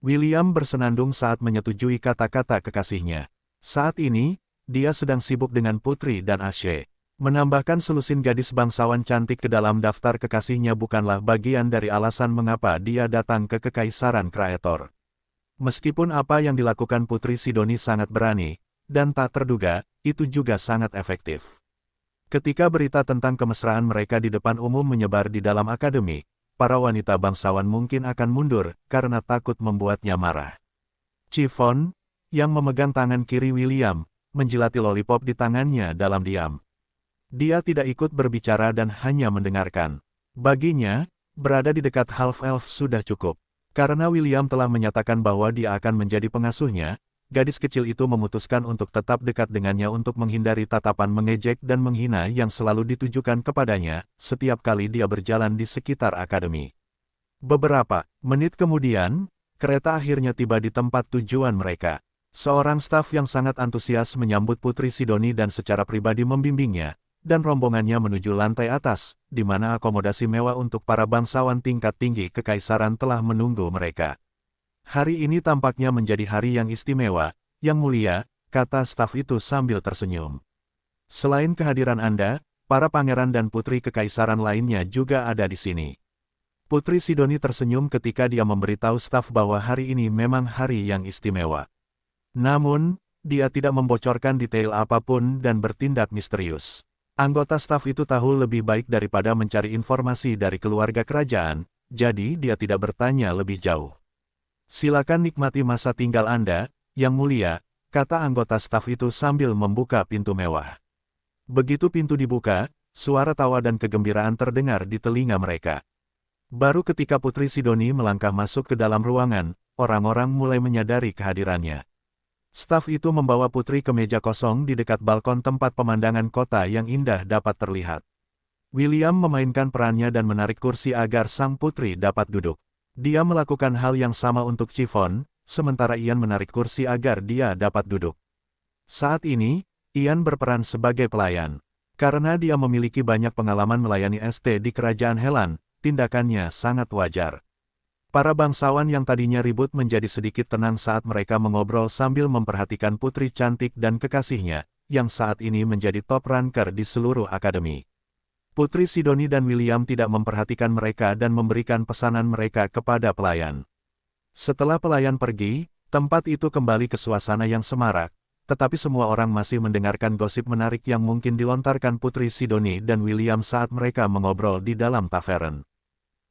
Speaker 1: William bersenandung saat menyetujui kata-kata kekasihnya. Saat ini, dia sedang sibuk dengan Putri dan Ashe. Menambahkan selusin gadis bangsawan cantik ke dalam daftar kekasihnya bukanlah bagian dari alasan mengapa dia datang ke Kekaisaran Kreator. Meskipun apa yang dilakukan Putri Sidoni sangat berani, dan tak terduga, itu juga sangat efektif. Ketika berita tentang kemesraan mereka di depan umum menyebar di dalam akademi, para wanita bangsawan mungkin akan mundur, karena takut membuatnya marah. Chiffon, yang memegang tangan kiri William, menjilati lollipop di tangannya dalam diam. Dia tidak ikut berbicara dan hanya mendengarkan. Baginya, berada di dekat half-elf sudah cukup. Karena William telah menyatakan bahwa dia akan menjadi pengasuhnya, gadis kecil itu memutuskan untuk tetap dekat dengannya untuk menghindari tatapan mengejek dan menghina yang selalu ditujukan kepadanya, setiap kali dia berjalan di sekitar akademi. Beberapa menit kemudian, kereta akhirnya tiba di tempat tujuan mereka. Seorang staf yang sangat antusias menyambut Putri Sidoni dan secara pribadi membimbingnya, dan rombongannya menuju lantai atas, di mana akomodasi mewah untuk para bangsawan tingkat tinggi kekaisaran telah menunggu mereka. Hari ini tampaknya menjadi hari yang istimewa, yang mulia, kata staf itu sambil tersenyum. Selain kehadiran Anda, para pangeran dan putri kekaisaran lainnya juga ada di sini. Putri Sidoni tersenyum ketika dia memberitahu staf bahwa hari ini memang hari yang istimewa. Namun, dia tidak membocorkan detail apapun dan bertindak misterius. Anggota staf itu tahu lebih baik daripada mencari informasi dari keluarga kerajaan, jadi dia tidak bertanya lebih jauh. Silakan nikmati masa tinggal Anda, yang mulia, kata anggota staf itu sambil membuka pintu mewah. Begitu pintu dibuka, suara tawa dan kegembiraan terdengar di telinga mereka. Baru ketika Putri Sidoni melangkah masuk ke dalam ruangan, orang-orang mulai menyadari kehadirannya. Staf itu membawa Putri ke meja kosong di dekat balkon tempat pemandangan kota yang indah dapat terlihat. William memainkan perannya dan menarik kursi agar sang putri dapat duduk. Dia melakukan hal yang sama untuk Chiffon, sementara Ian menarik kursi agar dia dapat duduk. Saat ini, Ian berperan sebagai pelayan. Karena dia memiliki banyak pengalaman melayani ST di Kerajaan Helan, tindakannya sangat wajar. Para bangsawan yang tadinya ribut menjadi sedikit tenang saat mereka mengobrol sambil memperhatikan putri cantik dan kekasihnya, yang saat ini menjadi top ranker di seluruh akademi. Putri Sidoni dan William tidak memperhatikan mereka dan memberikan pesanan mereka kepada pelayan. Setelah pelayan pergi, tempat itu kembali ke suasana yang semarak, tetapi semua orang masih mendengarkan gosip menarik yang mungkin dilontarkan Putri Sidoni dan William saat mereka mengobrol di dalam tavern.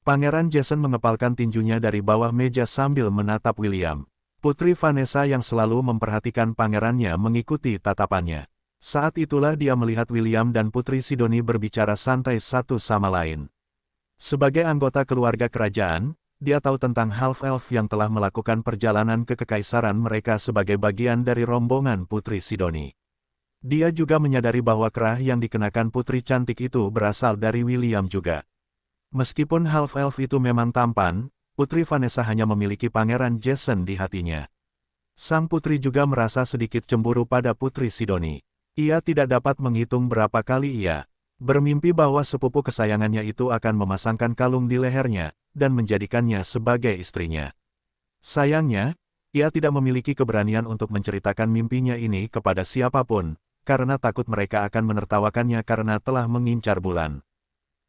Speaker 1: Pangeran Jason mengepalkan tinjunya dari bawah meja sambil menatap William. Putri Vanessa yang selalu memperhatikan pangerannya mengikuti tatapannya. Saat itulah dia melihat William dan Putri Sidoni berbicara santai satu sama lain. Sebagai anggota keluarga kerajaan, dia tahu tentang half-elf yang telah melakukan perjalanan ke kekaisaran mereka sebagai bagian dari rombongan Putri Sidoni. Dia juga menyadari bahwa kerah yang dikenakan putri cantik itu berasal dari William juga. Meskipun half-elf itu memang tampan, Putri Vanessa hanya memiliki Pangeran Jason di hatinya. Sang putri juga merasa sedikit cemburu pada Putri Sidoni. Ia tidak dapat menghitung berapa kali ia bermimpi bahwa sepupu kesayangannya itu akan memasangkan kalung di lehernya, dan menjadikannya sebagai istrinya. Sayangnya, ia tidak memiliki keberanian untuk menceritakan mimpinya ini kepada siapapun, karena takut mereka akan menertawakannya karena telah mengincar bulan.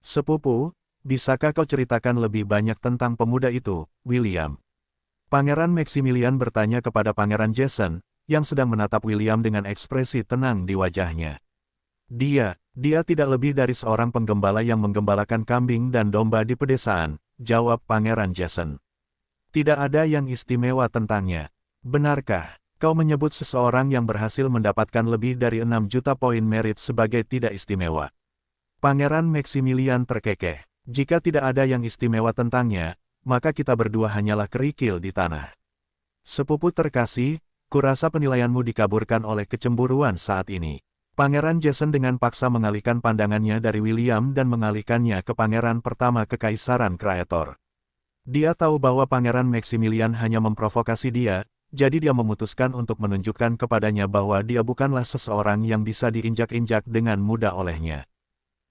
Speaker 1: Sepupu, bisakah kau ceritakan lebih banyak tentang pemuda itu, William? Pangeran Maximilian bertanya kepada Pangeran Jason, yang sedang menatap William dengan ekspresi tenang di wajahnya. Dia tidak lebih dari seorang penggembala yang menggembalakan kambing dan domba di pedesaan, jawab Pangeran Jason. Tidak ada yang istimewa tentangnya. Benarkah kau menyebut seseorang yang berhasil mendapatkan lebih dari 6 juta poin merit sebagai tidak istimewa? Pangeran Maximilian terkekeh. Jika tidak ada yang istimewa tentangnya, maka kita berdua hanyalah kerikil di tanah. Sepupu terkasih, kurasa penilaianmu dikaburkan oleh kecemburuan saat ini. Pangeran Jason dengan paksa mengalihkan pandangannya dari William dan mengalihkannya ke pangeran pertama Kekaisaran Kreator. Dia tahu bahwa Pangeran Maximilian hanya memprovokasi dia, jadi dia memutuskan untuk menunjukkan kepadanya bahwa dia bukanlah seseorang yang bisa diinjak-injak dengan mudah olehnya.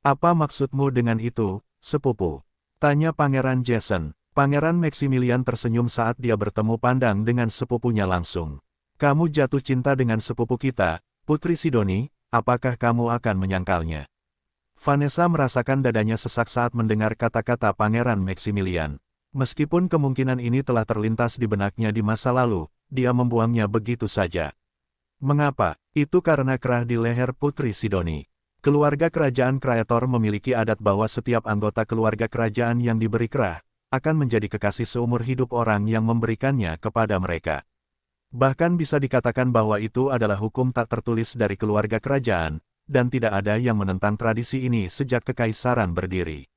Speaker 1: Apa maksudmu dengan itu, sepupu? Tanya Pangeran Jason. Pangeran Maximilian tersenyum saat dia bertemu pandang dengan sepupunya langsung. Kamu jatuh cinta dengan sepupu kita, Putri Sidoni, apakah kamu akan menyangkalnya? Vanessa merasakan dadanya sesak saat mendengar kata-kata Pangeran Maximilian. Meskipun kemungkinan ini telah terlintas di benaknya di masa lalu, dia membuangnya begitu saja. Mengapa? Itu karena kerah di leher Putri Sidoni. Keluarga kerajaan Kreator memiliki adat bahwa setiap anggota keluarga kerajaan yang diberi kerah akan menjadi kekasih seumur hidup orang yang memberikannya kepada mereka. Bahkan bisa dikatakan bahwa itu adalah hukum tak tertulis dari keluarga kerajaan, dan tidak ada yang menentang tradisi ini sejak kekaisaran berdiri.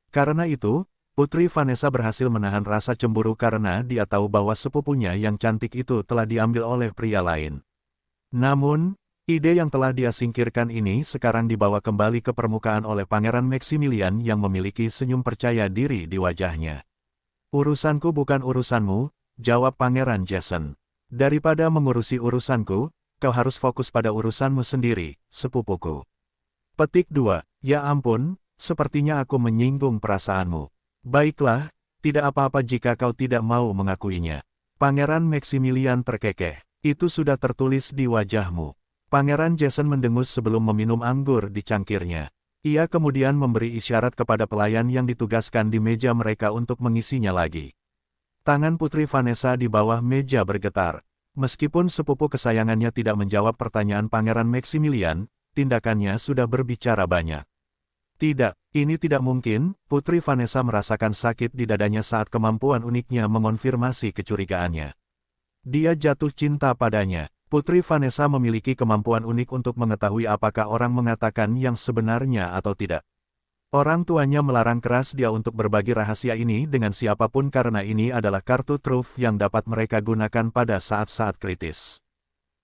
Speaker 1: Karena itu, Putri Vanessa berhasil menahan rasa cemburu karena dia tahu bahwa sepupunya yang cantik itu telah diambil oleh pria lain. Namun, ide yang telah dia singkirkan ini sekarang dibawa kembali ke permukaan oleh Pangeran Maximilian yang memiliki senyum percaya diri di wajahnya. Urusanku bukan urusanmu, jawab Pangeran Jason. Daripada mengurusi urusanku, kau harus fokus pada urusanmu sendiri, sepupuku. Petik 2. Ya ampun, sepertinya aku menyinggung perasaanmu. Baiklah, tidak apa-apa jika kau tidak mau mengakuinya. Pangeran Maximilian terkekeh. Itu sudah tertulis di wajahmu. Pangeran Jason mendengus sebelum meminum anggur di cangkirnya. Ia kemudian memberi isyarat kepada pelayan yang ditugaskan di meja mereka untuk mengisinya lagi. Tangan Putri Vanessa di bawah meja bergetar. Meskipun sepupu kesayangannya tidak menjawab pertanyaan Pangeran Maximilian, tindakannya sudah berbicara banyak. Tidak, ini tidak mungkin. Putri Vanessa merasakan sakit di dadanya saat kemampuan uniknya mengonfirmasi kecurigaannya. Dia jatuh cinta padanya. Putri Vanessa memiliki kemampuan unik untuk mengetahui apakah orang mengatakan yang sebenarnya atau tidak. Orang tuanya melarang keras dia untuk berbagi rahasia ini dengan siapapun karena ini adalah kartu truf yang dapat mereka gunakan pada saat-saat kritis.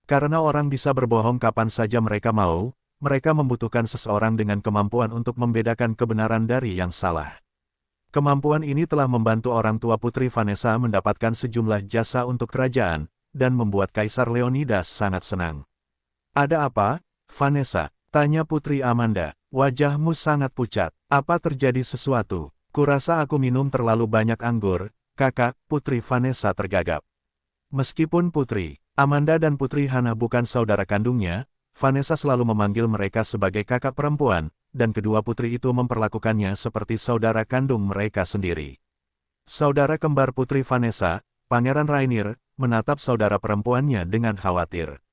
Speaker 1: Karena orang bisa berbohong kapan saja mereka mau, mereka membutuhkan seseorang dengan kemampuan untuk membedakan kebenaran dari yang salah. Kemampuan ini telah membantu orang tua Putri Vanessa mendapatkan sejumlah jasa untuk kerajaan, dan membuat Kaisar Leonidas sangat senang. Ada apa, Vanessa? Tanya Putri Amanda. Wajahmu sangat pucat. Apa terjadi sesuatu? Kurasa aku minum terlalu banyak anggur, kakak. Putri Vanessa tergagap. Meskipun Putri Amanda dan Putri Hana bukan saudara kandungnya, Vanessa selalu memanggil mereka sebagai kakak perempuan, dan kedua putri itu memperlakukannya seperti saudara kandung mereka sendiri. Saudara kembar Putri Vanessa, Pangeran Rainier, menatap saudara perempuannya dengan khawatir.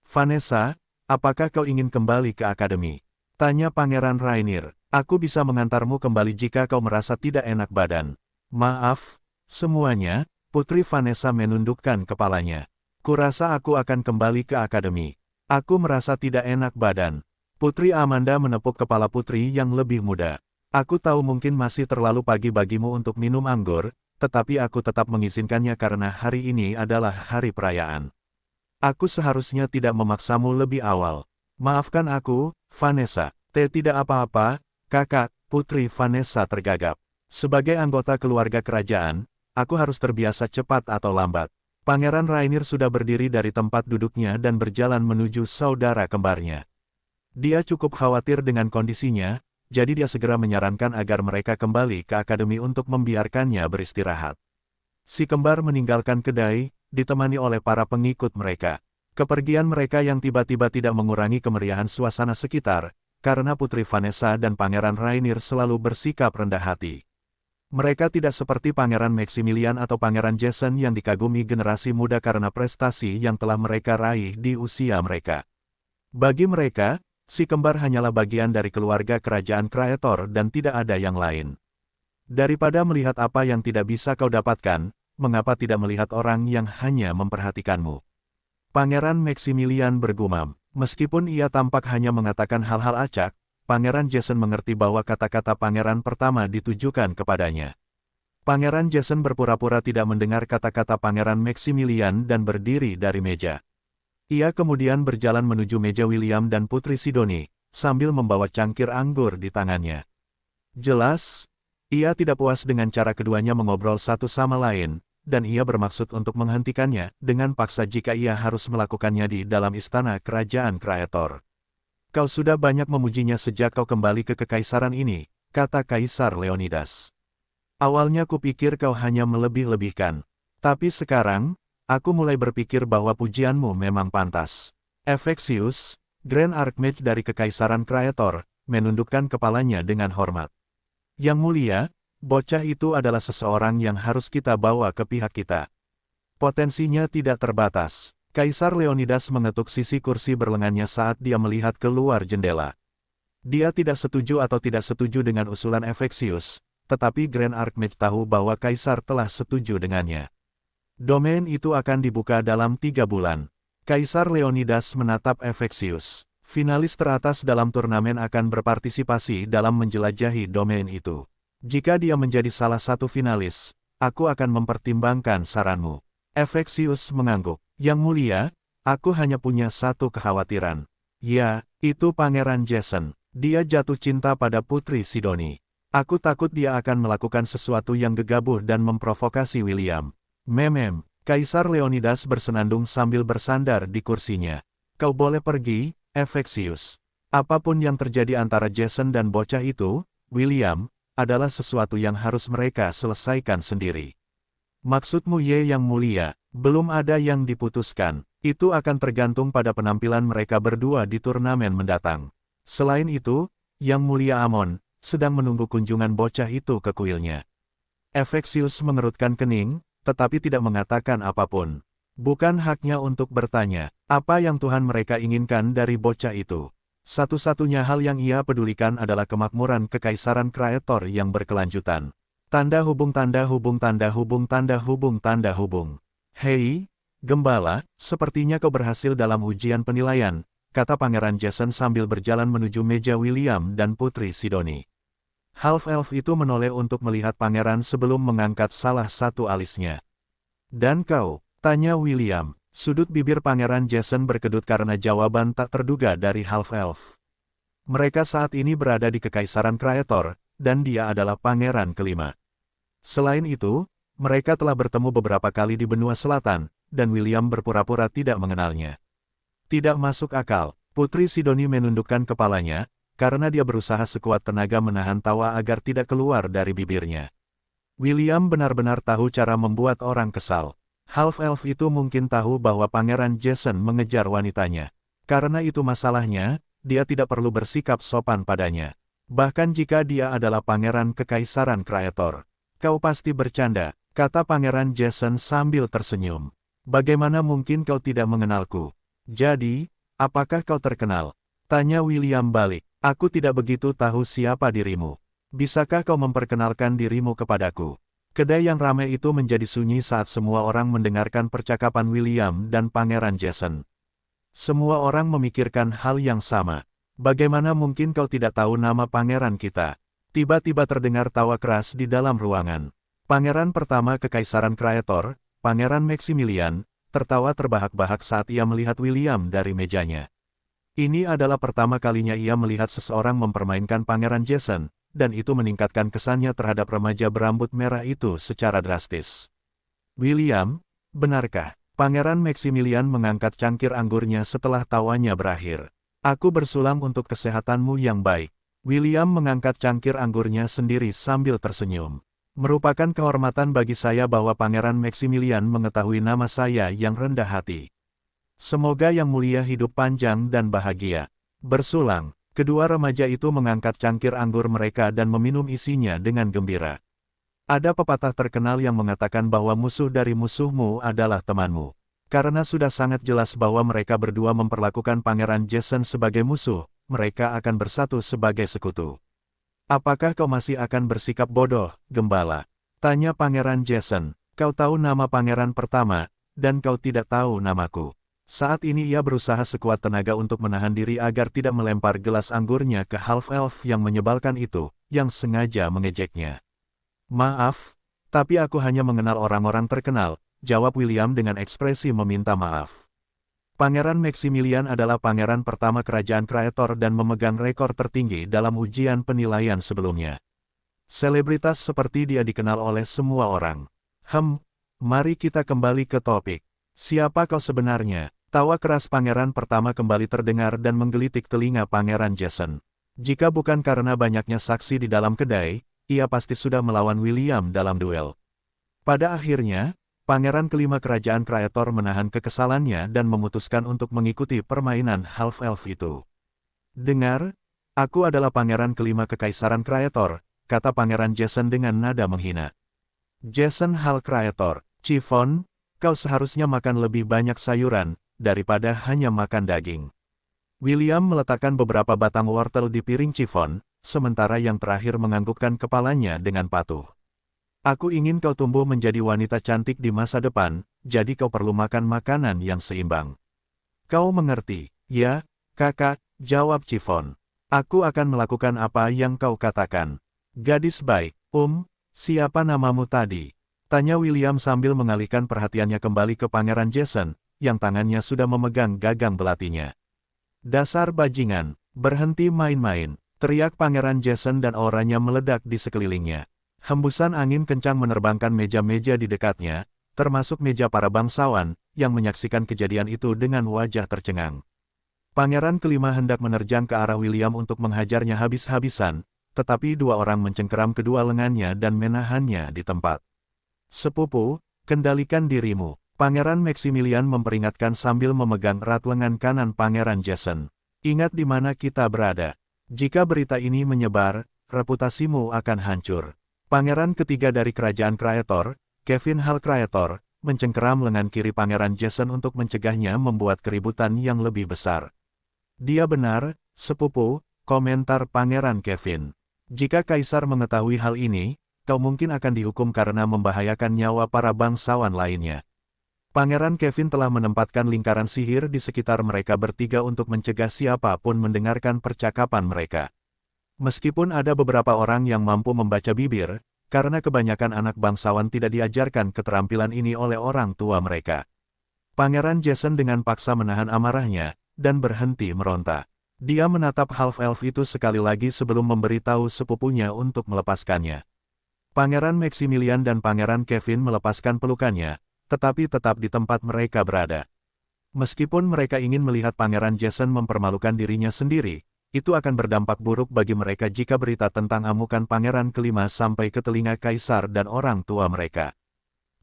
Speaker 1: Vanessa, apakah kau ingin kembali ke akademi? Tanya Pangeran Rainier. Aku bisa mengantarmu kembali jika kau merasa tidak enak badan. Maaf, semuanya. Putri Vanessa menundukkan kepalanya. Kurasa aku akan kembali ke akademi. Aku merasa tidak enak badan. Putri Amanda menepuk kepala putri yang lebih muda. Aku tahu mungkin masih terlalu pagi bagimu untuk minum anggur, tetapi aku tetap mengizinkannya karena hari ini adalah hari perayaan. Aku seharusnya tidak memaksamu lebih awal. Maafkan aku, Vanessa. Tidak apa-apa, kakak. Putri Vanessa tergagap. Sebagai anggota keluarga kerajaan, aku harus terbiasa cepat atau lambat. Pangeran Rainier sudah berdiri dari tempat duduknya dan berjalan menuju saudara kembarnya. Dia cukup khawatir dengan kondisinya, jadi dia segera menyarankan agar mereka kembali ke akademi untuk membiarkannya beristirahat. Si kembar meninggalkan kedai, ditemani oleh para pengikut mereka. Kepergian mereka yang tiba-tiba tidak mengurangi kemeriahan suasana sekitar, karena Putri Vanessa dan Pangeran Rainier selalu bersikap rendah hati. Mereka tidak seperti Pangeran Maximilian atau Pangeran Jason yang dikagumi generasi muda karena prestasi yang telah mereka raih di usia mereka. Bagi mereka, si kembar hanyalah bagian dari keluarga kerajaan Kreator dan tidak ada yang lain. Daripada melihat apa yang tidak bisa kau dapatkan, mengapa tidak melihat orang yang hanya memperhatikanmu? Pangeran Maximilian bergumam. Meskipun ia tampak hanya mengatakan hal-hal acak, Pangeran Jason mengerti bahwa kata-kata pangeran pertama ditujukan kepadanya. Pangeran Jason berpura-pura tidak mendengar kata-kata Pangeran Maximilian dan berdiri dari meja. Ia kemudian berjalan menuju meja William dan Putri Sidoni, sambil membawa cangkir anggur di tangannya. Jelas, ia tidak puas dengan cara keduanya mengobrol satu sama lain, dan ia bermaksud untuk menghentikannya dengan paksa jika ia harus melakukannya di dalam istana kerajaan Kreator. Kau sudah banyak memujinya sejak kau kembali ke kekaisaran ini, kata Kaisar Leonidas. Awalnya kupikir kau hanya melebih-lebihkan. Tapi sekarang, aku mulai berpikir bahwa pujianmu memang pantas. Efeksius, Grand Archmage dari kekaisaran Kreator, menundukkan kepalanya dengan hormat. Yang mulia, bocah itu adalah seseorang yang harus kita bawa ke pihak kita. Potensinya tidak terbatas. Kaisar Leonidas mengetuk sisi kursi berlengannya saat dia melihat keluar jendela. Dia tidak setuju atau tidak setuju dengan usulan Efeksius, tetapi Grand Archmage tahu bahwa Kaisar telah setuju dengannya. Domain itu akan dibuka dalam 3 bulan. Kaisar Leonidas menatap Efeksius. Finalis teratas dalam turnamen akan berpartisipasi dalam menjelajahi domain itu. Jika dia menjadi salah satu finalis, aku akan mempertimbangkan saranmu. Efeksius mengangguk. Yang mulia, aku hanya punya satu kekhawatiran. Ya, itu Pangeran Jason. Dia jatuh cinta pada Putri Sidoni. Aku takut dia akan melakukan sesuatu yang gegabah dan memprovokasi William. Kaisar Leonidas bersenandung sambil bersandar di kursinya. Kau boleh pergi, Efeksius. Apapun yang terjadi antara Jason dan bocah itu, William, adalah sesuatu yang harus mereka selesaikan sendiri. Maksudmu Yang mulia, belum ada yang diputuskan. Itu akan tergantung pada penampilan mereka berdua di turnamen mendatang. Selain itu, Yang mulia Amon, sedang menunggu kunjungan bocah itu ke kuilnya. Efeksius mengerutkan kening, tetapi tidak mengatakan apapun. Bukan haknya untuk bertanya, apa yang Tuhan mereka inginkan dari bocah itu. Satu-satunya hal yang ia pedulikan adalah kemakmuran kekaisaran Kreator yang berkelanjutan. Tanda hubung tanda hubung tanda hubung tanda hubung tanda hubung. Hei, Gembala, sepertinya kau berhasil dalam ujian penilaian, kata Pangeran Jason sambil berjalan menuju meja William dan Putri Sidoni. Half-elf itu menoleh untuk melihat pangeran sebelum mengangkat salah satu alisnya. Dan kau, tanya William. Sudut bibir Pangeran Jason berkedut karena jawaban tak terduga dari half-elf. Mereka saat ini berada di Kekaisaran Kreator, dan dia adalah pangeran kelima. Selain itu, mereka telah bertemu beberapa kali di benua selatan, dan William berpura-pura tidak mengenalnya. Tidak masuk akal, Putri Sidoni menundukkan kepalanya, karena dia berusaha sekuat tenaga menahan tawa agar tidak keluar dari bibirnya. William benar-benar tahu cara membuat orang kesal. Half-elf itu mungkin tahu bahwa Pangeran Jason mengejar wanitanya. Karena itu masalahnya, dia tidak perlu bersikap sopan padanya. Bahkan jika dia adalah Pangeran Kekaisaran Kreator. Kau pasti bercanda, kata Pangeran Jason sambil tersenyum. Bagaimana mungkin kau tidak mengenalku? Jadi, apakah kau terkenal? Tanya William balik. Aku tidak begitu tahu siapa dirimu. Bisakah kau memperkenalkan dirimu kepadaku? Kedai yang ramai itu menjadi sunyi saat semua orang mendengarkan percakapan William dan Pangeran Jason. Semua orang memikirkan hal yang sama. Bagaimana mungkin kau tidak tahu nama pangeran kita? Tiba-tiba terdengar tawa keras di dalam ruangan. Pangeran pertama Kekaisaran Kreator, Pangeran Maximilian, tertawa terbahak-bahak saat ia melihat William dari mejanya. Ini adalah pertama kalinya ia melihat seseorang mempermainkan Pangeran Jason, dan itu meningkatkan kesannya terhadap remaja berambut merah itu secara drastis. William, benarkah? Pangeran Maximilian mengangkat cangkir anggurnya setelah tawanya berakhir. Aku bersulam untuk kesehatanmu yang baik. William mengangkat cangkir anggurnya sendiri sambil tersenyum. Merupakan kehormatan bagi saya bahwa Pangeran Maximilian mengetahui nama saya yang rendah hati. Semoga Yang Mulia hidup panjang dan bahagia. Bersulang, kedua remaja itu mengangkat cangkir anggur mereka dan meminum isinya dengan gembira. Ada pepatah terkenal yang mengatakan bahwa musuh dari musuhmu adalah temanmu. Karena sudah sangat jelas bahwa mereka berdua memperlakukan Pangeran Jason sebagai musuh, mereka akan bersatu sebagai sekutu. Apakah kau masih akan bersikap bodoh, Gembala? Tanya Pangeran Jason. Kau tahu nama pangeran pertama, dan kau tidak tahu namaku. Saat ini ia berusaha sekuat tenaga untuk menahan diri agar tidak melempar gelas anggurnya ke half-elf yang menyebalkan itu, yang sengaja mengejeknya. Maaf, tapi aku hanya mengenal orang-orang terkenal, jawab William dengan ekspresi meminta maaf. Pangeran Maximilian adalah pangeran pertama kerajaan Kraetor dan memegang rekor tertinggi dalam ujian penilaian sebelumnya. Selebritas seperti dia dikenal oleh semua orang. Mari kita kembali ke topik. Siapa kau sebenarnya? Tawa keras pangeran pertama kembali terdengar dan menggelitik telinga Pangeran Jason. Jika bukan karena banyaknya saksi di dalam kedai, ia pasti sudah melawan William dalam duel. Pada akhirnya, pangeran kelima kerajaan Kraetor menahan kekesalannya dan memutuskan untuk mengikuti permainan half-elf itu. Dengar, aku adalah pangeran kelima kekaisaran Kraetor, kata Pangeran Jason dengan nada menghina. Jason Hal Kraetor, Chiffon, kau seharusnya makan lebih banyak sayuran, daripada hanya makan daging. William meletakkan beberapa batang wortel di piring Chiffon, sementara yang terakhir menganggukkan kepalanya dengan patuh. Aku ingin kau tumbuh menjadi wanita cantik di masa depan, jadi kau perlu makan makanan yang seimbang. Kau mengerti, ya, kakak, jawab Chiffon. Aku akan melakukan apa yang kau katakan. Gadis baik, siapa namamu tadi? Tanya William sambil mengalihkan perhatiannya kembali ke Pangeran Jason, yang tangannya sudah memegang gagang belatinya. Dasar bajingan, berhenti main-main, teriak Pangeran Jason dan auranya meledak di sekelilingnya. Hembusan angin kencang menerbangkan meja-meja di dekatnya, termasuk meja para bangsawan, yang menyaksikan kejadian itu dengan wajah tercengang. Pangeran kelima hendak menerjang ke arah William untuk menghajarnya habis-habisan, tetapi dua orang mencengkeram kedua lengannya dan menahannya di tempat. Sepupu, kendalikan dirimu, Pangeran Maximilian memperingatkan sambil memegang erat lengan kanan Pangeran Jason. Ingat di mana kita berada. Jika berita ini menyebar, reputasimu akan hancur. Pangeran ketiga dari kerajaan Kraetor, Kevin Hal Kraetor, mencengkeram lengan kiri Pangeran Jason untuk mencegahnya membuat keributan yang lebih besar. Dia benar, sepupu, komentar Pangeran Kevin. Jika Kaisar mengetahui hal ini, kau mungkin akan dihukum karena membahayakan nyawa para bangsawan lainnya. Pangeran Kevin telah menempatkan lingkaran sihir di sekitar mereka bertiga untuk mencegah siapapun mendengarkan percakapan mereka. Meskipun ada beberapa orang yang mampu membaca bibir, karena kebanyakan anak bangsawan tidak diajarkan keterampilan ini oleh orang tua mereka. Pangeran Jason dengan paksa menahan amarahnya, dan berhenti meronta. Dia menatap half-elf itu sekali lagi sebelum memberitahu sepupunya untuk melepaskannya. Pangeran Maximilian dan Pangeran Kevin melepaskan pelukannya, tetapi tetap di tempat mereka berada. Meskipun mereka ingin melihat Pangeran Jason mempermalukan dirinya sendiri, itu akan berdampak buruk bagi mereka jika berita tentang amukan Pangeran kelima sampai ke telinga Kaisar dan orang tua mereka.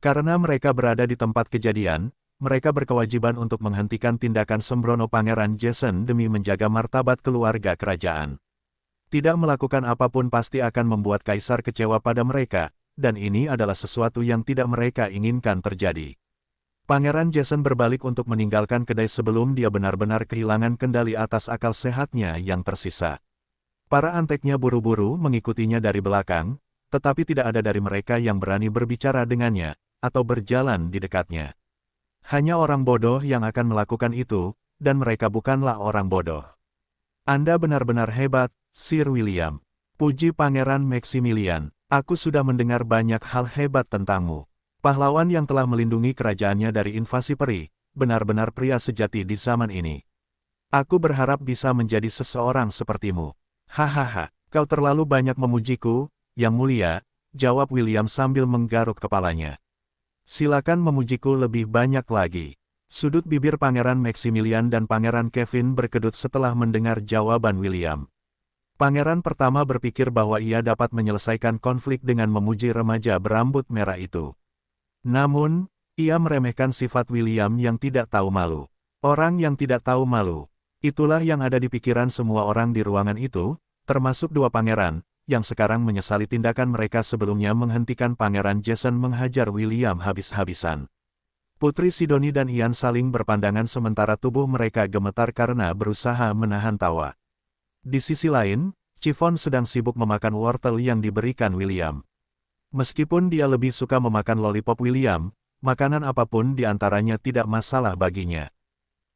Speaker 1: Karena mereka berada di tempat kejadian, mereka berkewajiban untuk menghentikan tindakan sembrono Pangeran Jason demi menjaga martabat keluarga kerajaan. Tidak melakukan apapun pasti akan membuat Kaisar kecewa pada mereka, dan ini adalah sesuatu yang tidak mereka inginkan terjadi. Pangeran Jason berbalik untuk meninggalkan kedai sebelum dia benar-benar kehilangan kendali atas akal sehatnya yang tersisa. Para anteknya buru-buru mengikutinya dari belakang, tetapi tidak ada dari mereka yang berani berbicara dengannya, atau berjalan di dekatnya. Hanya orang bodoh yang akan melakukan itu, dan mereka bukanlah orang bodoh. Anda benar-benar hebat, Sir William. Puji Pangeran Maximilian. Aku sudah mendengar banyak hal hebat tentangmu. Pahlawan yang telah melindungi kerajaannya dari invasi peri, benar-benar pria sejati di zaman ini. Aku berharap bisa menjadi seseorang sepertimu. Hahaha, kau terlalu banyak memujiku, Yang Mulia, jawab William sambil menggaruk kepalanya. Silakan memujiku lebih banyak lagi. Sudut bibir Pangeran Maximilian dan Pangeran Kevin berkedut setelah mendengar jawaban William. Pangeran pertama berpikir bahwa ia dapat menyelesaikan konflik dengan memuji remaja berambut merah itu. Namun, ia meremehkan sifat William yang tidak tahu malu. Orang yang tidak tahu malu. Itulah yang ada di pikiran semua orang di ruangan itu, termasuk dua pangeran, yang sekarang menyesali tindakan mereka sebelumnya menghentikan Pangeran Jason menghajar William habis-habisan. Putri Sidoni dan Ian saling berpandangan sementara tubuh mereka gemetar karena berusaha menahan tawa. Di sisi lain, Chiffon sedang sibuk memakan wortel yang diberikan William. Meskipun dia lebih suka memakan lollipop William, makanan apapun di antaranya tidak masalah baginya.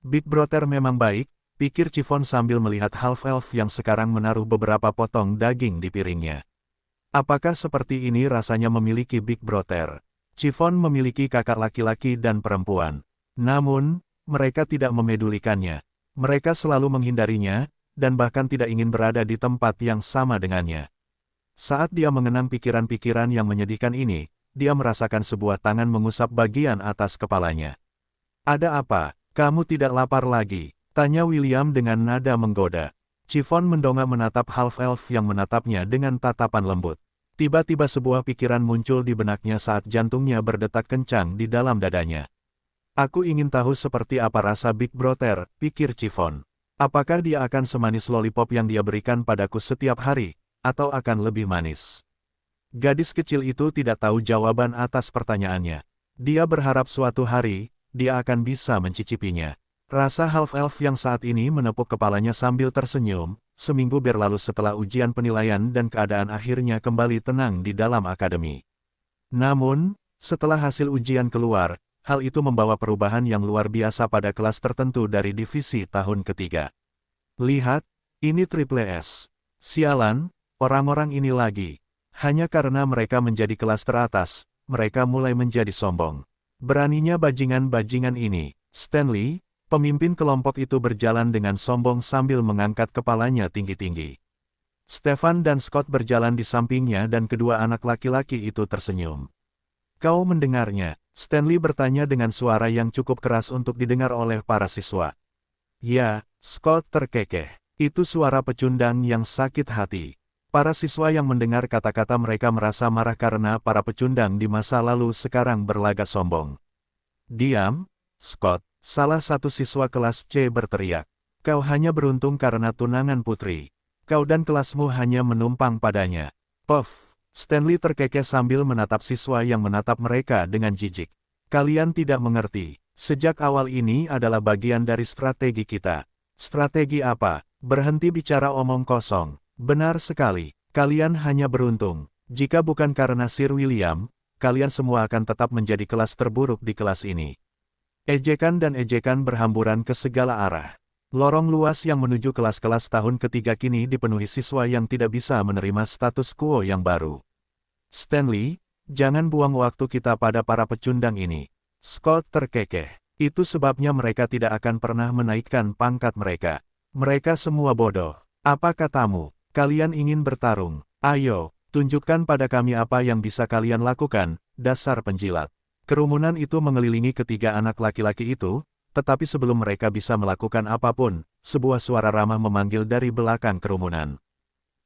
Speaker 1: Big Brother memang baik, pikir Chiffon sambil melihat half-elf yang sekarang menaruh beberapa potong daging di piringnya. Apakah seperti ini rasanya memiliki Big Brother? Chiffon memiliki kakak laki-laki dan perempuan. Namun, mereka tidak memedulikannya. Mereka selalu menghindarinya, dan bahkan tidak ingin berada di tempat yang sama dengannya. Saat dia mengenang pikiran-pikiran yang menyedihkan ini, dia merasakan sebuah tangan mengusap bagian atas kepalanya. Ada apa? Kamu tidak lapar lagi? Tanya William dengan nada menggoda. Chiffon mendongak menatap half-elf yang menatapnya dengan tatapan lembut. Tiba-tiba sebuah pikiran muncul di benaknya saat jantungnya berdetak kencang di dalam dadanya. Aku ingin tahu seperti apa rasa Big Brother, pikir Chiffon. Apakah dia akan semanis lollipop yang dia berikan padaku setiap hari, atau akan lebih manis? Gadis kecil itu tidak tahu jawaban atas pertanyaannya. Dia berharap suatu hari, dia akan bisa mencicipinya. Rasa half-elf yang saat ini menepuk kepalanya sambil tersenyum, seminggu berlalu setelah ujian penilaian dan keadaan akhirnya kembali tenang di dalam akademi. Namun, setelah hasil ujian keluar, hal itu membawa perubahan yang luar biasa pada kelas tertentu dari divisi tahun ketiga. Lihat, ini Triple S. Sialan, orang-orang ini lagi. Hanya karena mereka menjadi kelas teratas, mereka mulai menjadi sombong. Beraninya bajingan-bajingan ini. Stanley, pemimpin kelompok itu berjalan dengan sombong sambil mengangkat kepalanya tinggi-tinggi. Stefan dan Scott berjalan di sampingnya dan kedua anak laki-laki itu tersenyum. Kau mendengarnya? Stanley bertanya dengan suara yang cukup keras untuk didengar oleh para siswa. Ya, Scott terkekeh. Itu suara pecundang yang sakit hati. Para siswa yang mendengar kata-kata mereka merasa marah karena para pecundang di masa lalu sekarang berlagak sombong. Diam, Scott, salah satu siswa kelas C berteriak. Kau hanya beruntung karena tunangan putri. Kau dan kelasmu hanya menumpang padanya. Puff, Stanley terkekeh sambil menatap siswa yang menatap mereka dengan jijik. Kalian tidak mengerti. Sejak awal ini adalah bagian dari strategi kita. Strategi apa? Berhenti bicara omong kosong. Benar sekali, kalian hanya beruntung. Jika bukan karena Sir William, kalian semua akan tetap menjadi kelas terburuk di kelas ini. Ejekan dan ejekan berhamburan ke segala arah. Lorong luas yang menuju kelas-kelas tahun ketiga kini dipenuhi siswa yang tidak bisa menerima status quo yang baru. Stanley, jangan buang waktu kita pada para pecundang ini. Scott terkekeh. Itu sebabnya mereka tidak akan pernah menaikkan pangkat mereka. Mereka semua bodoh. Apa katamu? Kalian ingin bertarung? Ayo, tunjukkan pada kami apa yang bisa kalian lakukan, dasar penjilat. Kerumunan itu mengelilingi ketiga anak laki-laki itu, tetapi sebelum mereka bisa melakukan apapun, sebuah suara ramah memanggil dari belakang kerumunan.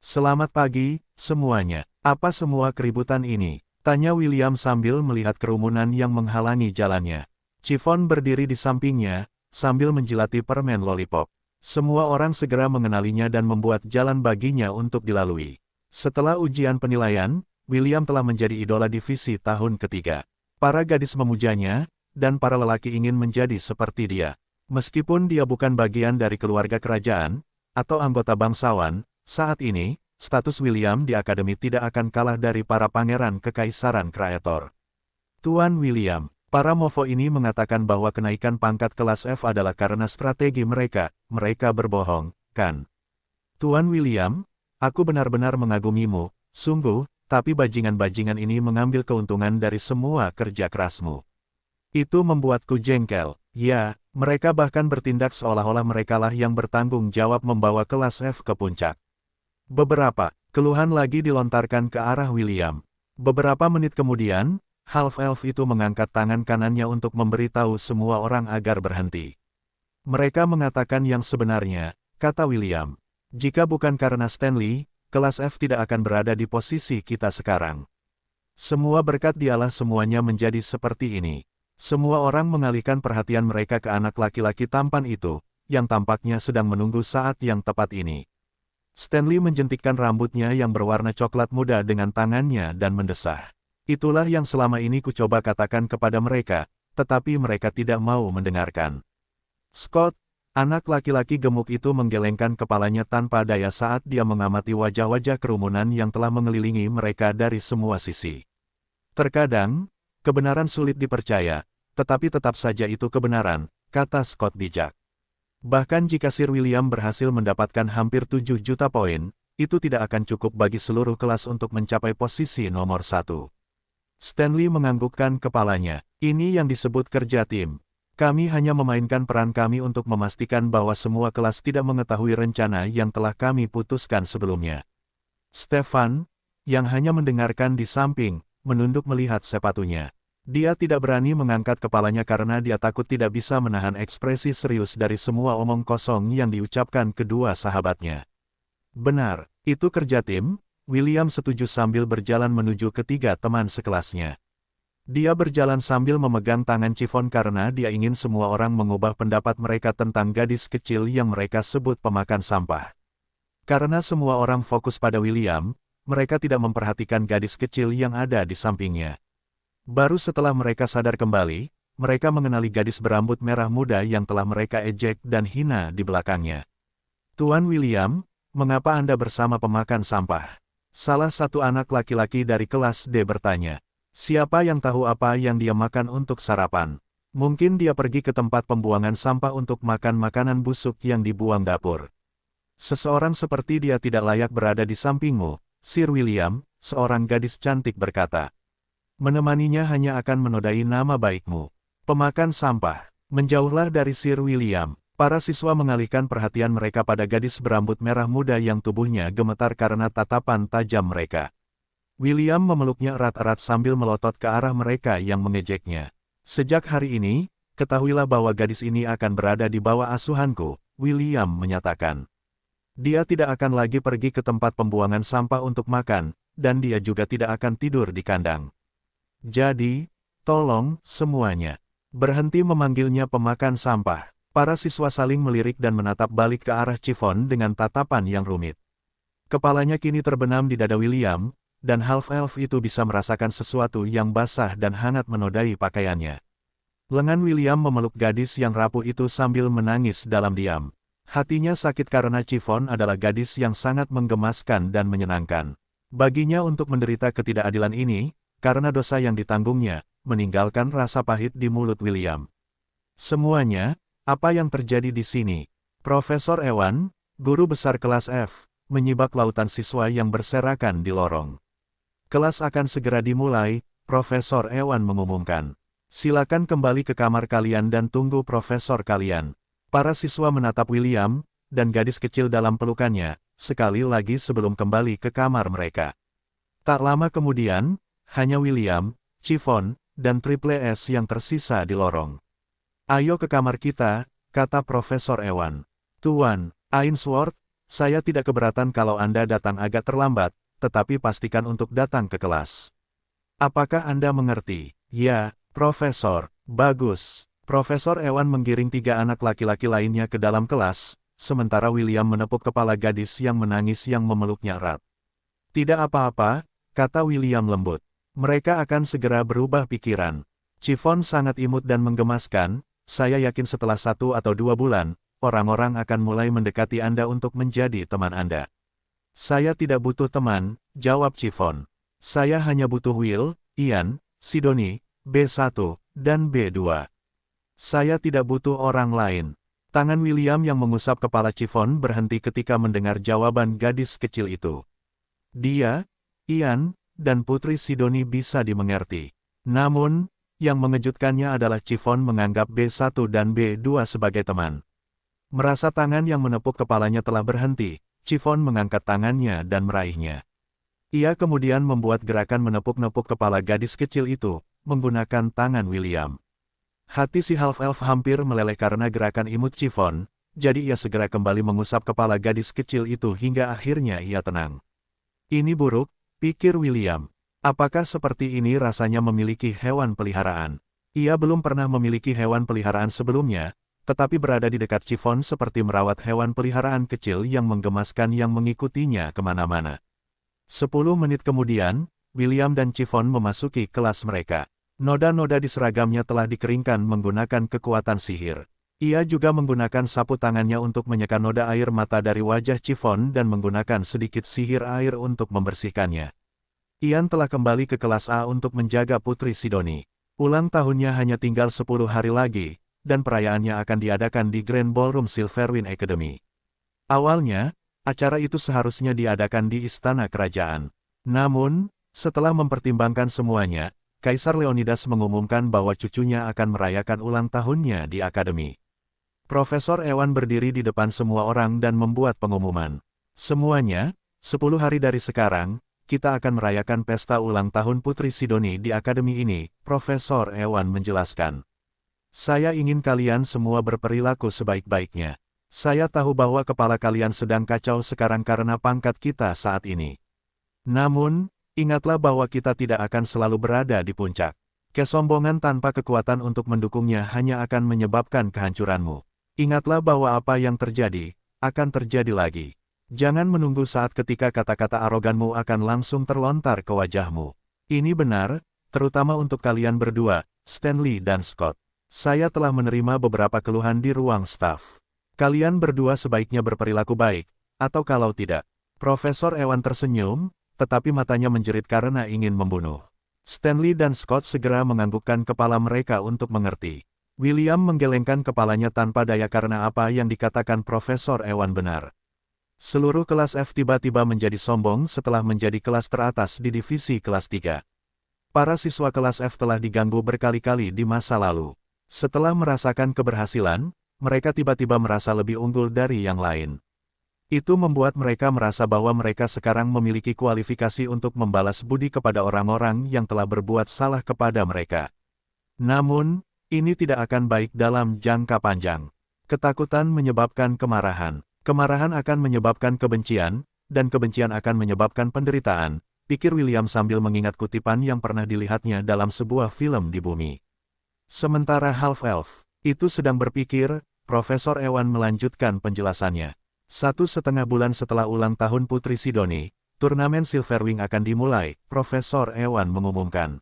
Speaker 1: Selamat pagi, semuanya. Apa semua keributan ini? Tanya William sambil melihat kerumunan yang menghalangi jalannya. Chiffon berdiri di sampingnya, sambil menjilati permen lollipop. Semua orang segera mengenalinya dan membuat jalan baginya untuk dilalui. Setelah ujian penilaian, William telah menjadi idola divisi tahun ketiga. Para gadis memujanya, dan para lelaki ingin menjadi seperti dia. Meskipun dia bukan bagian dari keluarga kerajaan, atau anggota bangsawan, saat ini, status William di akademi tidak akan kalah dari para pangeran kekaisaran kreator. Tuan William. Para mofo ini mengatakan bahwa kenaikan pangkat kelas F adalah karena strategi mereka berbohong, kan? Tuan William, aku benar-benar mengagumimu, sungguh, tapi bajingan-bajingan ini mengambil keuntungan dari semua kerja kerasmu. Itu membuatku jengkel. Ya, mereka bahkan bertindak seolah-olah merekalah yang bertanggung jawab membawa kelas F ke puncak. Beberapa keluhan lagi dilontarkan ke arah William. Beberapa menit kemudian, half-elf itu mengangkat tangan kanannya untuk memberitahu semua orang agar berhenti. Mereka mengatakan yang sebenarnya, kata William. Jika bukan karena Stanley, kelas F tidak akan berada di posisi kita sekarang. Semua berkat dialah semuanya menjadi seperti ini. Semua orang mengalihkan perhatian mereka ke anak laki-laki tampan itu, yang tampaknya sedang menunggu saat yang tepat ini. Stanley menjentikkan rambutnya yang berwarna coklat muda dengan tangannya dan mendesah. Itulah yang selama ini kucoba katakan kepada mereka, tetapi mereka tidak mau mendengarkan. Scott, anak laki-laki gemuk itu menggelengkan kepalanya tanpa daya saat dia mengamati wajah-wajah kerumunan yang telah mengelilingi mereka dari semua sisi. Terkadang, kebenaran sulit dipercaya, tetapi tetap saja itu kebenaran, kata Scott bijak. Bahkan jika Sir William berhasil mendapatkan hampir 7 juta poin, itu tidak akan cukup bagi seluruh kelas untuk mencapai posisi nomor 1. Stanley menganggukkan kepalanya. Ini yang disebut kerja tim. Kami hanya memainkan peran kami untuk memastikan bahwa semua kelas tidak mengetahui rencana yang telah kami putuskan sebelumnya. Stefan, yang hanya mendengarkan di samping, menunduk melihat sepatunya. Dia tidak berani mengangkat kepalanya karena dia takut tidak bisa menahan ekspresi serius dari semua omong kosong yang diucapkan kedua sahabatnya. Benar, itu kerja tim, William setuju sambil berjalan menuju ketiga teman sekelasnya. Dia berjalan sambil memegang tangan Chiffon karena dia ingin semua orang mengubah pendapat mereka tentang gadis kecil yang mereka sebut pemakan sampah. Karena semua orang fokus pada William, mereka tidak memperhatikan gadis kecil yang ada di sampingnya. Baru setelah mereka sadar kembali, mereka mengenali gadis berambut merah muda yang telah mereka ejek dan hina di belakangnya. Tuan William, mengapa Anda bersama pemakan sampah? Salah satu anak laki-laki dari kelas D bertanya. Siapa yang tahu apa yang dia makan untuk sarapan? Mungkin dia pergi ke tempat pembuangan sampah untuk makan makanan busuk yang dibuang dapur. Seseorang seperti dia tidak layak berada di sampingmu, Sir William, seorang gadis cantik berkata. Menemaninya hanya akan menodai nama baikmu. Pemakan sampah. Menjauhlah dari Sir William. Para siswa mengalihkan perhatian mereka pada gadis berambut merah muda yang tubuhnya gemetar karena tatapan tajam mereka. William memeluknya erat-erat sambil melotot ke arah mereka yang mengejeknya. Sejak hari ini, ketahuilah bahwa gadis ini akan berada di bawah asuhanku, William menyatakan. Dia tidak akan lagi pergi ke tempat pembuangan sampah untuk makan, dan dia juga tidak akan tidur di kandang. Jadi, tolong, semuanya, berhenti memanggilnya pemakan sampah. Para siswa saling melirik dan menatap balik ke arah Chiffon dengan tatapan yang rumit. Kepalanya kini terbenam di dada William, dan half-elf itu bisa merasakan sesuatu yang basah dan hangat menodai pakaiannya. Lengan William memeluk gadis yang rapuh itu sambil menangis dalam diam. Hatinya sakit karena Chiffon adalah gadis yang sangat menggemaskan dan menyenangkan. Baginya untuk menderita ketidakadilan ini, karena dosa yang ditanggungnya, meninggalkan rasa pahit di mulut William. Semuanya, apa yang terjadi di sini? Profesor Ewan, guru besar kelas F, menyibak lautan siswa yang berserakan di lorong. Kelas akan segera dimulai, Profesor Ewan mengumumkan. Silakan kembali ke kamar kalian dan tunggu profesor kalian. Para siswa menatap William, dan gadis kecil dalam pelukannya, sekali lagi sebelum kembali ke kamar mereka. Tak lama kemudian, hanya William, Chiffon, dan Triple S yang tersisa di lorong. Ayo ke kamar kita, kata Profesor Ewan. Tuan Ainsworth, saya tidak keberatan kalau Anda datang agak terlambat, tetapi pastikan untuk datang ke kelas. Apakah Anda mengerti? Ya, Profesor. Bagus. Profesor Ewan menggiring 3 anak laki-laki lainnya ke dalam kelas, sementara William menepuk kepala gadis yang menangis yang memeluknya erat. Tidak apa-apa, kata William lembut. Mereka akan segera berubah pikiran. Chiffon sangat imut dan menggemaskan, saya yakin setelah 1 atau 2 bulan, orang-orang akan mulai mendekati Anda untuk menjadi teman Anda. Saya tidak butuh teman, jawab Chiffon. Saya hanya butuh Will, Ian, Sidoni, B1, dan B2. Saya tidak butuh orang lain. Tangan William yang mengusap kepala Chiffon berhenti ketika mendengar jawaban gadis kecil itu. Dia, Ian, dan Putri Sidoni bisa dimengerti. Namun, yang mengejutkannya adalah Chiffon menganggap B1 dan B2 sebagai teman. Merasa tangan yang menepuk kepalanya telah berhenti, Chiffon mengangkat tangannya dan meraihnya. Ia kemudian membuat gerakan menepuk-nepuk kepala gadis kecil itu, menggunakan tangan William. Hati si half-elf hampir meleleh karena gerakan imut Chiffon, jadi ia segera kembali mengusap kepala gadis kecil itu hingga akhirnya ia tenang. Ini buruk, pikir William. Apakah seperti ini rasanya memiliki hewan peliharaan? Ia belum pernah memiliki hewan peliharaan sebelumnya, tetapi berada di dekat Chiffon seperti merawat hewan peliharaan kecil yang menggemaskan yang mengikutinya kemana-mana. 10 menit kemudian, William dan Chiffon memasuki kelas mereka. Noda-noda di seragamnya telah dikeringkan menggunakan kekuatan sihir. Ia juga menggunakan sapu tangannya untuk menyeka noda air mata dari wajah Chiffon dan menggunakan sedikit sihir air untuk membersihkannya. Ian telah kembali ke kelas A untuk menjaga Putri Sidoni. Ulang tahunnya hanya tinggal 10 hari lagi, dan perayaannya akan diadakan di Grand Ballroom Silverwind Academy. Awalnya, acara itu seharusnya diadakan di Istana Kerajaan. Namun, setelah mempertimbangkan semuanya, Kaisar Leonidas mengumumkan bahwa cucunya akan merayakan ulang tahunnya di Akademi. Profesor Ewan berdiri di depan semua orang dan membuat pengumuman. Semuanya, 10 hari dari sekarang, kita akan merayakan pesta ulang tahun Putri Sidoni di Akademi ini, Profesor Ewan menjelaskan. Saya ingin kalian semua berperilaku sebaik-baiknya. Saya tahu bahwa kepala kalian sedang kacau sekarang karena pangkat kita saat ini. Namun, ingatlah bahwa kita tidak akan selalu berada di puncak. Kesombongan tanpa kekuatan untuk mendukungnya hanya akan menyebabkan kehancuranmu. Ingatlah bahwa apa yang terjadi, akan terjadi lagi. Jangan menunggu saat ketika kata-kata aroganmu akan langsung terlontar ke wajahmu. Ini benar, terutama untuk kalian berdua, Stanley dan Scott. Saya telah menerima beberapa keluhan di ruang staf. Kalian berdua sebaiknya berperilaku baik, atau kalau tidak. Profesor Ewan tersenyum, tetapi matanya menjerit karena ingin membunuh. Stanley dan Scott segera menganggukkan kepala mereka untuk mengerti. William menggelengkan kepalanya tanpa daya karena apa yang dikatakan Profesor Ewan benar. Seluruh kelas F tiba-tiba menjadi sombong setelah menjadi kelas teratas di divisi kelas 3. Para siswa kelas F telah diganggu berkali-kali di masa lalu. Setelah merasakan keberhasilan, mereka tiba-tiba merasa lebih unggul dari yang lain. Itu membuat mereka merasa bahwa mereka sekarang memiliki kualifikasi untuk membalas budi kepada orang-orang yang telah berbuat salah kepada mereka. Namun, ini tidak akan baik dalam jangka panjang. Ketakutan menyebabkan kemarahan. Kemarahan akan menyebabkan kebencian, dan kebencian akan menyebabkan penderitaan, pikir William sambil mengingat kutipan yang pernah dilihatnya dalam sebuah film di bumi. Sementara Half-Elf itu sedang berpikir, Profesor Ewan melanjutkan penjelasannya. 1,5 bulan setelah ulang tahun Putri Sidoni, turnamen Silverwing akan dimulai, Profesor Ewan mengumumkan.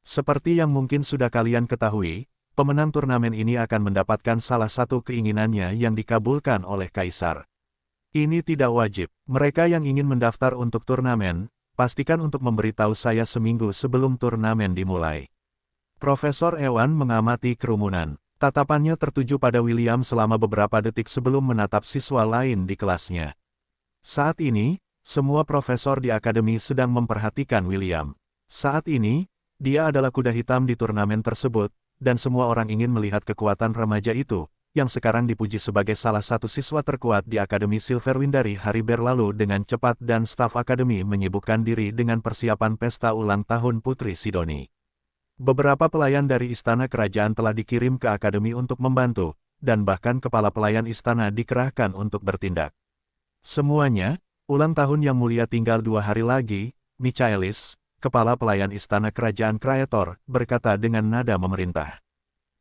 Speaker 1: Seperti yang mungkin sudah kalian ketahui, pemenang turnamen ini akan mendapatkan salah satu keinginannya yang dikabulkan oleh Kaisar. Ini tidak wajib. Mereka yang ingin mendaftar untuk turnamen, pastikan untuk memberitahu saya seminggu sebelum turnamen dimulai. Profesor Ewan mengamati kerumunan. Tatapannya tertuju pada William selama beberapa detik sebelum menatap siswa lain di kelasnya. Saat ini, semua profesor di akademi sedang memperhatikan William. Saat ini, dia adalah kuda hitam di turnamen tersebut, dan semua orang ingin melihat kekuatan remaja itu, yang sekarang dipuji sebagai salah satu siswa terkuat di Akademi Silverwind dari hari berlalu dengan cepat dan staf akademi menyibukkan diri dengan persiapan pesta ulang tahun Putri Sidoni. Beberapa pelayan dari istana kerajaan telah dikirim ke akademi untuk membantu, dan bahkan kepala pelayan istana dikerahkan untuk bertindak. Semuanya, ulang tahun yang mulia tinggal 2 hari lagi, Michaelis, kepala pelayan istana kerajaan Kreator, berkata dengan nada memerintah.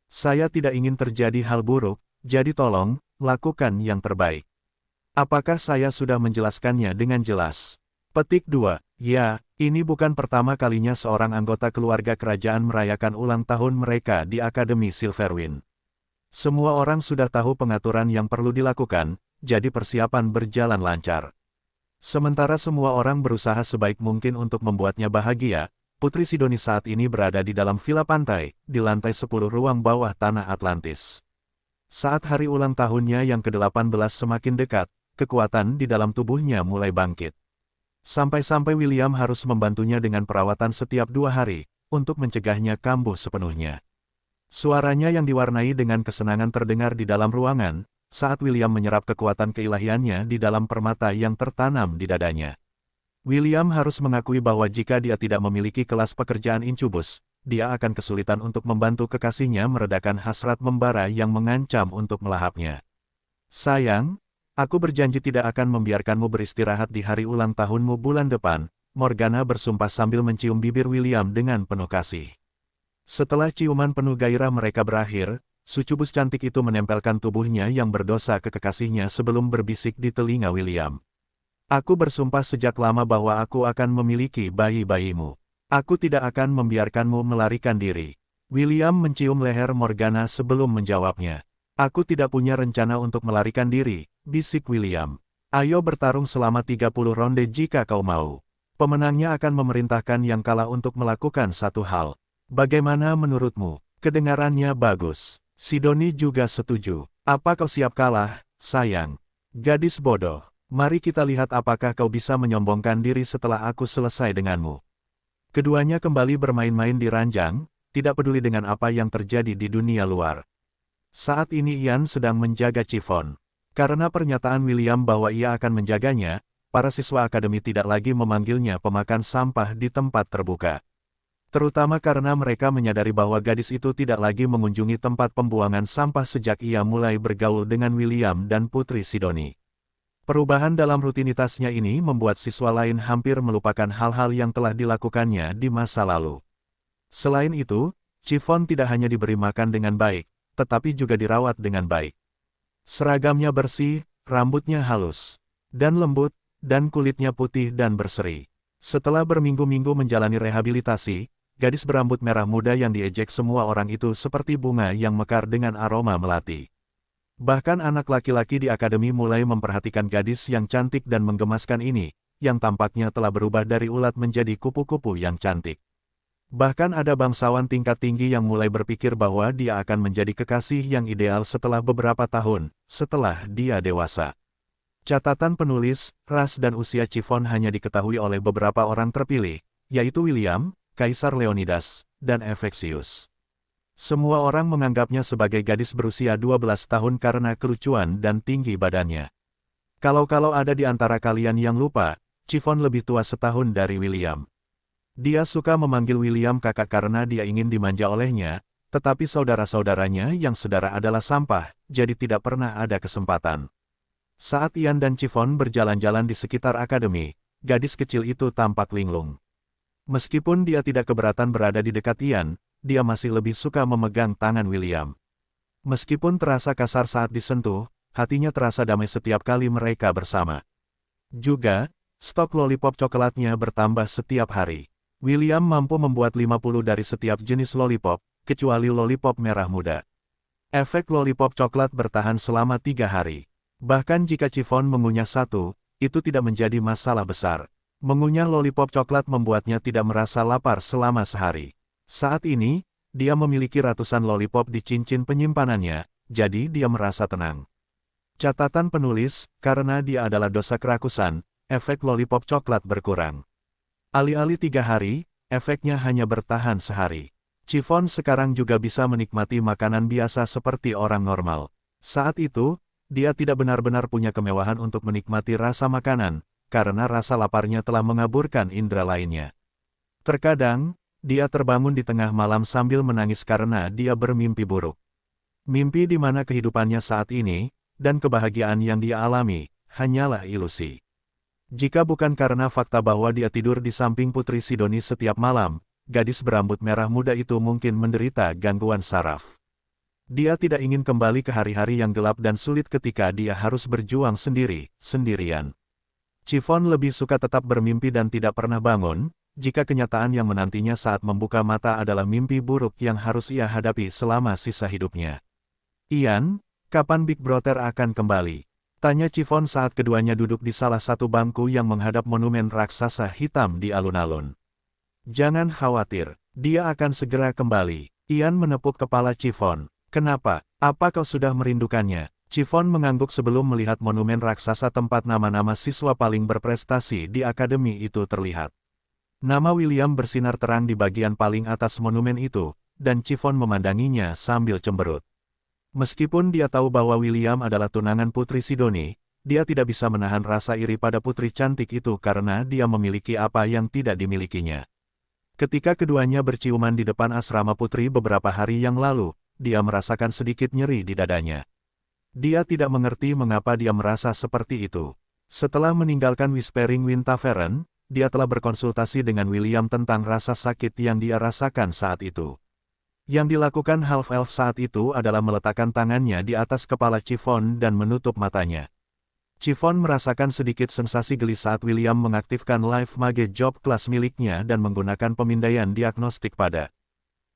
Speaker 1: Saya tidak ingin terjadi hal buruk, jadi tolong, lakukan yang terbaik. Apakah saya sudah menjelaskannya dengan jelas? Petik 2. Ya, ini bukan pertama kalinya seorang anggota keluarga kerajaan merayakan ulang tahun mereka di Akademi Silverwind. Semua orang sudah tahu pengaturan yang perlu dilakukan, jadi persiapan berjalan lancar. Sementara semua orang berusaha sebaik mungkin untuk membuatnya bahagia, Putri Sidoni saat ini berada di dalam villa pantai, di lantai 10 ruang bawah tanah Atlantis. Saat hari ulang tahunnya yang ke-18 semakin dekat, kekuatan di dalam tubuhnya mulai bangkit. Sampai-sampai William harus membantunya dengan perawatan setiap 2 hari, untuk mencegahnya kambuh sepenuhnya. Suaranya yang diwarnai dengan kesenangan terdengar di dalam ruangan, saat William menyerap kekuatan keilahiannya di dalam permata yang tertanam di dadanya. William harus mengakui bahwa jika dia tidak memiliki kelas pekerjaan incubus, dia akan kesulitan untuk membantu kekasihnya meredakan hasrat membara yang mengancam untuk melahapnya. Sayang, aku berjanji tidak akan membiarkanmu beristirahat di hari ulang tahunmu bulan depan, Morgana bersumpah sambil mencium bibir William dengan penuh kasih. Setelah ciuman penuh gairah mereka berakhir, sucubus cantik itu menempelkan tubuhnya yang berdosa ke kekasihnya sebelum berbisik di telinga William. Aku bersumpah sejak lama bahwa aku akan memiliki bayi-bayimu. Aku tidak akan membiarkanmu melarikan diri. William mencium leher Morgana sebelum menjawabnya. Aku tidak punya rencana untuk melarikan diri, bisik William. Ayo bertarung selama 30 ronde jika kau mau. Pemenangnya akan memerintahkan yang kalah untuk melakukan satu hal. Bagaimana menurutmu? Kedengarannya bagus. Sidoni juga setuju. Apa kau siap kalah, sayang? Gadis bodoh. Mari kita lihat apakah kau bisa menyombongkan diri setelah aku selesai denganmu. Keduanya kembali bermain-main di ranjang, tidak peduli dengan apa yang terjadi di dunia luar. Saat ini Ian sedang menjaga Chiffon. Karena pernyataan William bahwa ia akan menjaganya, para siswa akademi tidak lagi memanggilnya pemakan sampah di tempat terbuka. Terutama karena mereka menyadari bahwa gadis itu tidak lagi mengunjungi tempat pembuangan sampah sejak ia mulai bergaul dengan William dan Putri Sidoni. Perubahan dalam rutinitasnya ini membuat siswa lain hampir melupakan hal-hal yang telah dilakukannya di masa lalu. Selain itu, Chiffon tidak hanya diberi makan dengan baik, tetapi juga dirawat dengan baik. Seragamnya bersih, rambutnya halus dan lembut, dan kulitnya putih dan berseri. Setelah berminggu-minggu menjalani rehabilitasi, gadis berambut merah muda yang diejek semua orang itu seperti bunga yang mekar dengan aroma melati. Bahkan anak laki-laki di akademi mulai memperhatikan gadis yang cantik dan menggemaskan ini, yang tampaknya telah berubah dari ulat menjadi kupu-kupu yang cantik. Bahkan ada bangsawan tingkat tinggi yang mulai berpikir bahwa dia akan menjadi kekasih yang ideal setelah beberapa tahun, setelah dia dewasa. Catatan penulis, ras dan usia Chiffon hanya diketahui oleh beberapa orang terpilih, yaitu William, Kaisar Leonidas, dan Efexius. Semua orang menganggapnya sebagai gadis berusia 12 tahun karena kelucuan dan tinggi badannya. Kalau ada di antara kalian yang lupa, Chiffon lebih tua setahun dari William. Dia suka memanggil William kakak karena dia ingin dimanja olehnya, tetapi saudara-saudaranya yang sedara adalah sampah, jadi tidak pernah ada kesempatan. Saat Ian dan Chiffon berjalan-jalan di sekitar akademi, gadis kecil itu tampak linglung. Meskipun dia tidak keberatan berada di dekat Ian, dia masih lebih suka memegang tangan William. Meskipun terasa kasar saat disentuh, hatinya terasa damai setiap kali mereka bersama. Juga, stok lollipop coklatnya bertambah setiap hari. William mampu membuat 50 dari setiap jenis lollipop, kecuali lollipop merah muda. Efek lollipop coklat bertahan selama 3 hari. Bahkan jika Chiffon mengunyah satu, itu tidak menjadi masalah besar. Mengunyah lollipop coklat membuatnya tidak merasa lapar selama sehari. Saat ini, dia memiliki ratusan lollipop di cincin penyimpanannya, jadi dia merasa tenang. Catatan penulis, karena dia adalah dosa kerakusan, efek lollipop coklat berkurang. Alih-alih 3 hari, efeknya hanya bertahan sehari. Chiffon sekarang juga bisa menikmati makanan biasa seperti orang normal. Saat itu, dia tidak benar-benar punya kemewahan untuk menikmati rasa makanan, karena rasa laparnya telah mengaburkan indera lainnya. Terkadang, dia terbangun di tengah malam sambil menangis karena dia bermimpi buruk. Mimpi di mana kehidupannya saat ini, dan kebahagiaan yang dia alami, hanyalah ilusi. Jika bukan karena fakta bahwa dia tidur di samping Putri Sidoni setiap malam, gadis berambut merah muda itu mungkin menderita gangguan saraf. Dia tidak ingin kembali ke hari-hari yang gelap dan sulit ketika dia harus berjuang sendirian. Chiffon lebih suka tetap bermimpi dan tidak pernah bangun, jika kenyataan yang menantinya saat membuka mata adalah mimpi buruk yang harus ia hadapi selama sisa hidupnya. Ian, kapan Big Brother akan kembali? Tanya Chiffon saat keduanya duduk di salah satu bangku yang menghadap monumen raksasa hitam di alun-alun. Jangan khawatir, dia akan segera kembali. Ian menepuk kepala Chiffon. Kenapa? Apa kau sudah merindukannya? Chiffon mengangguk sebelum melihat monumen raksasa tempat nama-nama siswa paling berprestasi di akademi itu terlihat. Nama William bersinar terang di bagian paling atas monumen itu, dan Chiffon memandanginya sambil cemberut. Meskipun dia tahu bahwa William adalah tunangan Putri Sidoni, dia tidak bisa menahan rasa iri pada putri cantik itu karena dia memiliki apa yang tidak dimilikinya. Ketika keduanya berciuman di depan asrama putri beberapa hari yang lalu, dia merasakan sedikit nyeri di dadanya. Dia tidak mengerti mengapa dia merasa seperti itu. Setelah meninggalkan Whispering Wind Tavern, dia telah berkonsultasi dengan William tentang rasa sakit yang dia rasakan saat itu. Yang dilakukan half-elf saat itu adalah meletakkan tangannya di atas kepala Chiffon dan menutup matanya. Chiffon merasakan sedikit sensasi geli saat William mengaktifkan Life Mage Job kelas miliknya dan menggunakan pemindaian diagnostik pada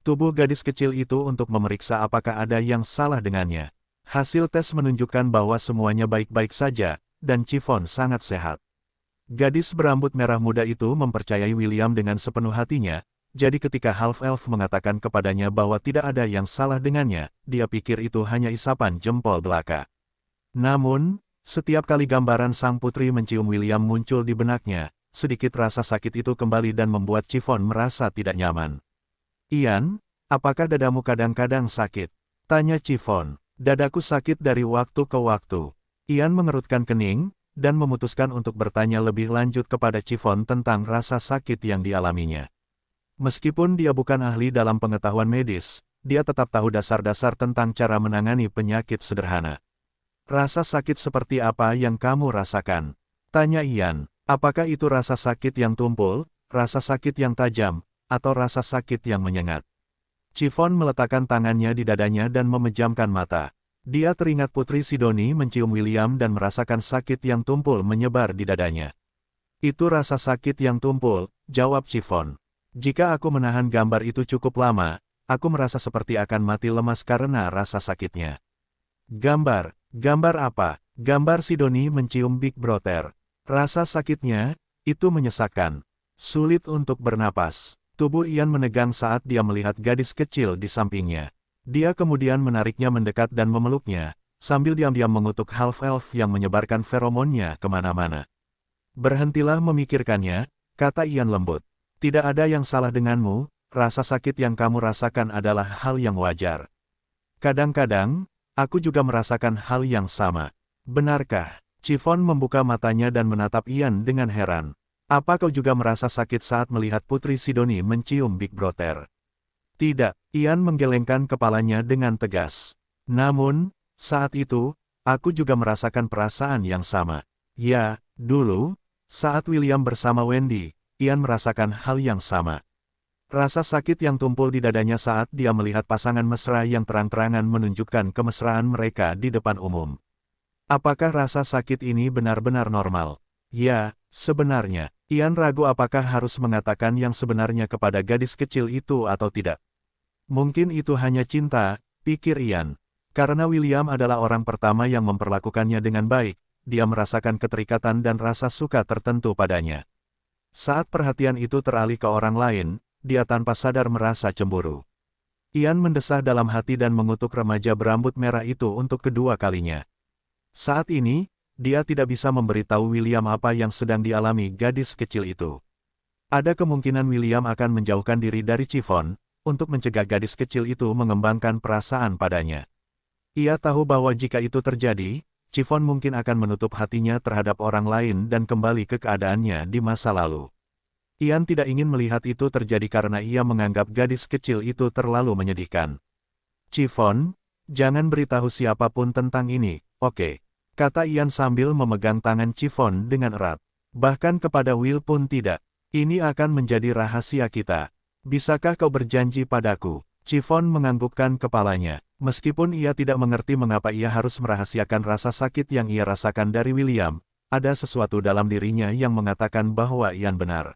Speaker 1: tubuh gadis kecil itu untuk memeriksa apakah ada yang salah dengannya. Hasil tes menunjukkan bahwa semuanya baik-baik saja, dan Chiffon sangat sehat. Gadis berambut merah muda itu mempercayai William dengan sepenuh hatinya, jadi ketika half-elf mengatakan kepadanya bahwa tidak ada yang salah dengannya, dia pikir itu hanya isapan jempol belaka. Namun, setiap kali gambaran sang putri mencium William muncul di benaknya, sedikit rasa sakit itu kembali dan membuat Chiffon merasa tidak nyaman. "Ian, apakah dadamu kadang-kadang sakit?" tanya Chiffon. "Dadaku sakit dari waktu ke waktu." Ian mengerutkan kening, dan memutuskan untuk bertanya lebih lanjut kepada Chiffon tentang rasa sakit yang dialaminya. Meskipun dia bukan ahli dalam pengetahuan medis, dia tetap tahu dasar-dasar tentang cara menangani penyakit sederhana. "Rasa sakit seperti apa yang kamu rasakan?" tanya Ian. "Apakah itu rasa sakit yang tumpul, rasa sakit yang tajam, atau rasa sakit yang menyengat?" Chiffon meletakkan tangannya di dadanya dan memejamkan mata. Dia teringat Putri Sidoni mencium William dan merasakan sakit yang tumpul menyebar di dadanya. "Itu rasa sakit yang tumpul," jawab Chiffon. "Jika aku menahan gambar itu cukup lama, aku merasa seperti akan mati lemas karena rasa sakitnya." "Gambar? Gambar apa?" "Gambar Sidoni mencium Big Brother. Rasa sakitnya, itu menyesakkan. Sulit untuk bernapas." Tubuh Ian menegang saat dia melihat gadis kecil di sampingnya. Dia kemudian menariknya mendekat dan memeluknya, sambil diam-diam mengutuk half-elf yang menyebarkan feromonnya kemana-mana. "Berhentilah memikirkannya," kata Ian lembut. "Tidak ada yang salah denganmu, rasa sakit yang kamu rasakan adalah hal yang wajar. Kadang-kadang, aku juga merasakan hal yang sama." "Benarkah?" Chiffon membuka matanya dan menatap Ian dengan heran. "Apa kau juga merasa sakit saat melihat Putri Sidoni mencium Big Brother?" "Tidak," Ian menggelengkan kepalanya dengan tegas. "Namun, saat itu, aku juga merasakan perasaan yang sama. Ya, dulu, saat William bersama Wendy, Ian merasakan hal yang sama. Rasa sakit yang tumpul di dadanya saat dia melihat pasangan mesra yang terang-terangan menunjukkan kemesraan mereka di depan umum. Apakah rasa sakit ini benar-benar normal? Ya, sebenarnya." Ian ragu apakah harus mengatakan yang sebenarnya kepada gadis kecil itu atau tidak. Mungkin itu hanya cinta, pikir Ian. Karena William adalah orang pertama yang memperlakukannya dengan baik, dia merasakan keterikatan dan rasa suka tertentu padanya. Saat perhatian itu teralih ke orang lain, dia tanpa sadar merasa cemburu. Ian mendesah dalam hati dan mengutuk remaja berambut merah itu untuk kedua kalinya. Saat ini, dia tidak bisa memberitahu William apa yang sedang dialami gadis kecil itu. Ada kemungkinan William akan menjauhkan diri dari Chiffon, untuk mencegah gadis kecil itu mengembangkan perasaan padanya. Ia tahu bahwa jika itu terjadi, Chiffon mungkin akan menutup hatinya terhadap orang lain dan kembali ke keadaannya di masa lalu. Ian tidak ingin melihat itu terjadi karena ia menganggap gadis kecil itu terlalu menyedihkan. "Chiffon, jangan beritahu siapapun tentang ini, oke?" kata Ian sambil memegang tangan Chiffon dengan erat. "Bahkan kepada Will pun tidak. Ini akan menjadi rahasia kita. Bisakah kau berjanji padaku?" Chiffon menganggukkan kepalanya. Meskipun ia tidak mengerti mengapa ia harus merahasiakan rasa sakit yang ia rasakan dari William, ada sesuatu dalam dirinya yang mengatakan bahwa Ian benar.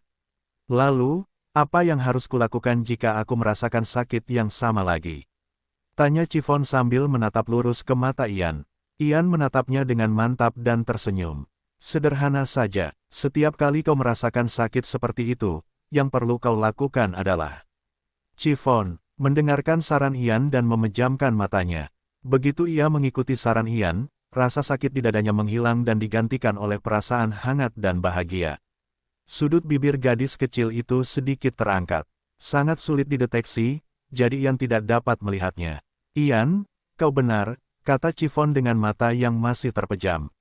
Speaker 1: "Lalu, apa yang harus kulakukan jika aku merasakan sakit yang sama lagi?" tanya Chiffon sambil menatap lurus ke mata Ian. Ian menatapnya dengan mantap dan tersenyum. "Sederhana saja, setiap kali kau merasakan sakit seperti itu, yang perlu kau lakukan adalah..." Chiffon mendengarkan saran Ian dan memejamkan matanya. Begitu ia mengikuti saran Ian, rasa sakit di dadanya menghilang dan digantikan oleh perasaan hangat dan bahagia. Sudut bibir gadis kecil itu sedikit terangkat. Sangat sulit dideteksi, jadi Ian tidak dapat melihatnya. "Ian, kau benar," kata Chiffon dengan mata yang masih terpejam.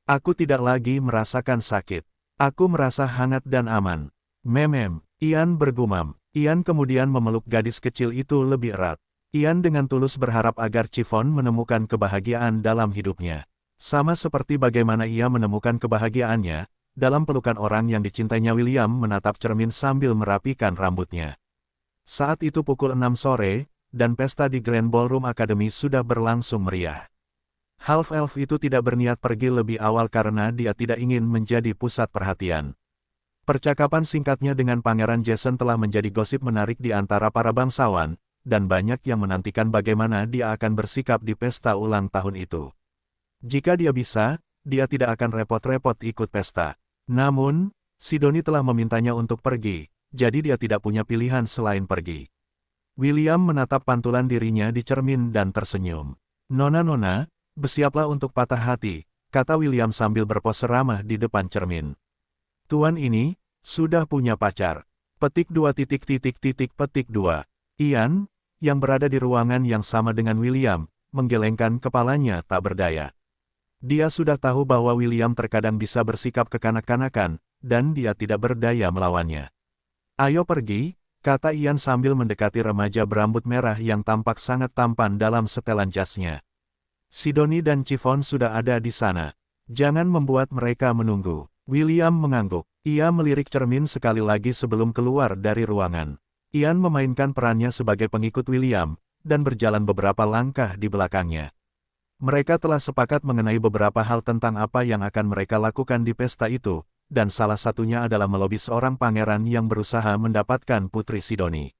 Speaker 1: "Aku tidak lagi merasakan sakit. Aku merasa hangat dan aman." "Memem," Ian bergumam. Ian kemudian memeluk gadis kecil itu lebih erat. Ian dengan tulus berharap agar Chiffon menemukan kebahagiaan dalam hidupnya. Sama seperti bagaimana ia menemukan kebahagiaannya, dalam pelukan orang yang dicintainya. William menatap cermin sambil merapikan rambutnya. Saat itu pukul 6 sore, dan pesta di Grand Ballroom Academy sudah berlangsung meriah. Half-elf itu tidak berniat pergi lebih awal karena dia tidak ingin menjadi pusat perhatian. Percakapan singkatnya dengan Pangeran Jason telah menjadi gosip menarik di antara para bangsawan, dan banyak yang menantikan bagaimana dia akan bersikap di pesta ulang tahun itu. Jika dia bisa, dia tidak akan repot-repot ikut pesta. Namun, Sidoni telah memintanya untuk pergi, jadi dia tidak punya pilihan selain pergi. William menatap pantulan dirinya di cermin dan tersenyum. "Nona, bersiaplah untuk patah hati," kata William sambil berpose ramah di depan cermin. "Tuan ini, sudah punya pacar." Petik 2. Ian, yang berada di ruangan yang sama dengan William, menggelengkan kepalanya tak berdaya. Dia sudah tahu bahwa William terkadang bisa bersikap kekanak-kanakan, dan dia tidak berdaya melawannya. "Ayo pergi," kata Ian sambil mendekati remaja berambut merah yang tampak sangat tampan dalam setelan jasnya. "Sidoni dan Chiffon sudah ada di sana. Jangan membuat mereka menunggu." William mengangguk. Ia melirik cermin sekali lagi sebelum keluar dari ruangan. Ian memainkan perannya sebagai pengikut William, dan berjalan beberapa langkah di belakangnya. Mereka telah sepakat mengenai beberapa hal tentang apa yang akan mereka lakukan di pesta itu, dan salah satunya adalah melobi seorang pangeran yang berusaha mendapatkan Putri Sidoni.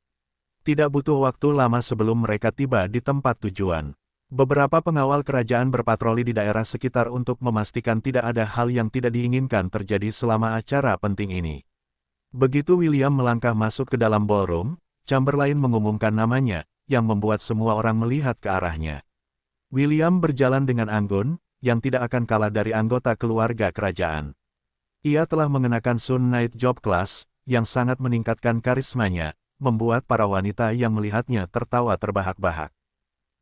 Speaker 1: Tidak butuh waktu lama sebelum mereka tiba di tempat tujuan. Beberapa pengawal kerajaan berpatroli di daerah sekitar untuk memastikan tidak ada hal yang tidak diinginkan terjadi selama acara penting ini. Begitu William melangkah masuk ke dalam ballroom, Chamberlain mengumumkan namanya, yang membuat semua orang melihat ke arahnya. William berjalan dengan anggun, yang tidak akan kalah dari anggota keluarga kerajaan. Ia telah mengenakan Sun Knight Job Class, yang sangat meningkatkan karismanya, membuat para wanita yang melihatnya tertawa terbahak-bahak.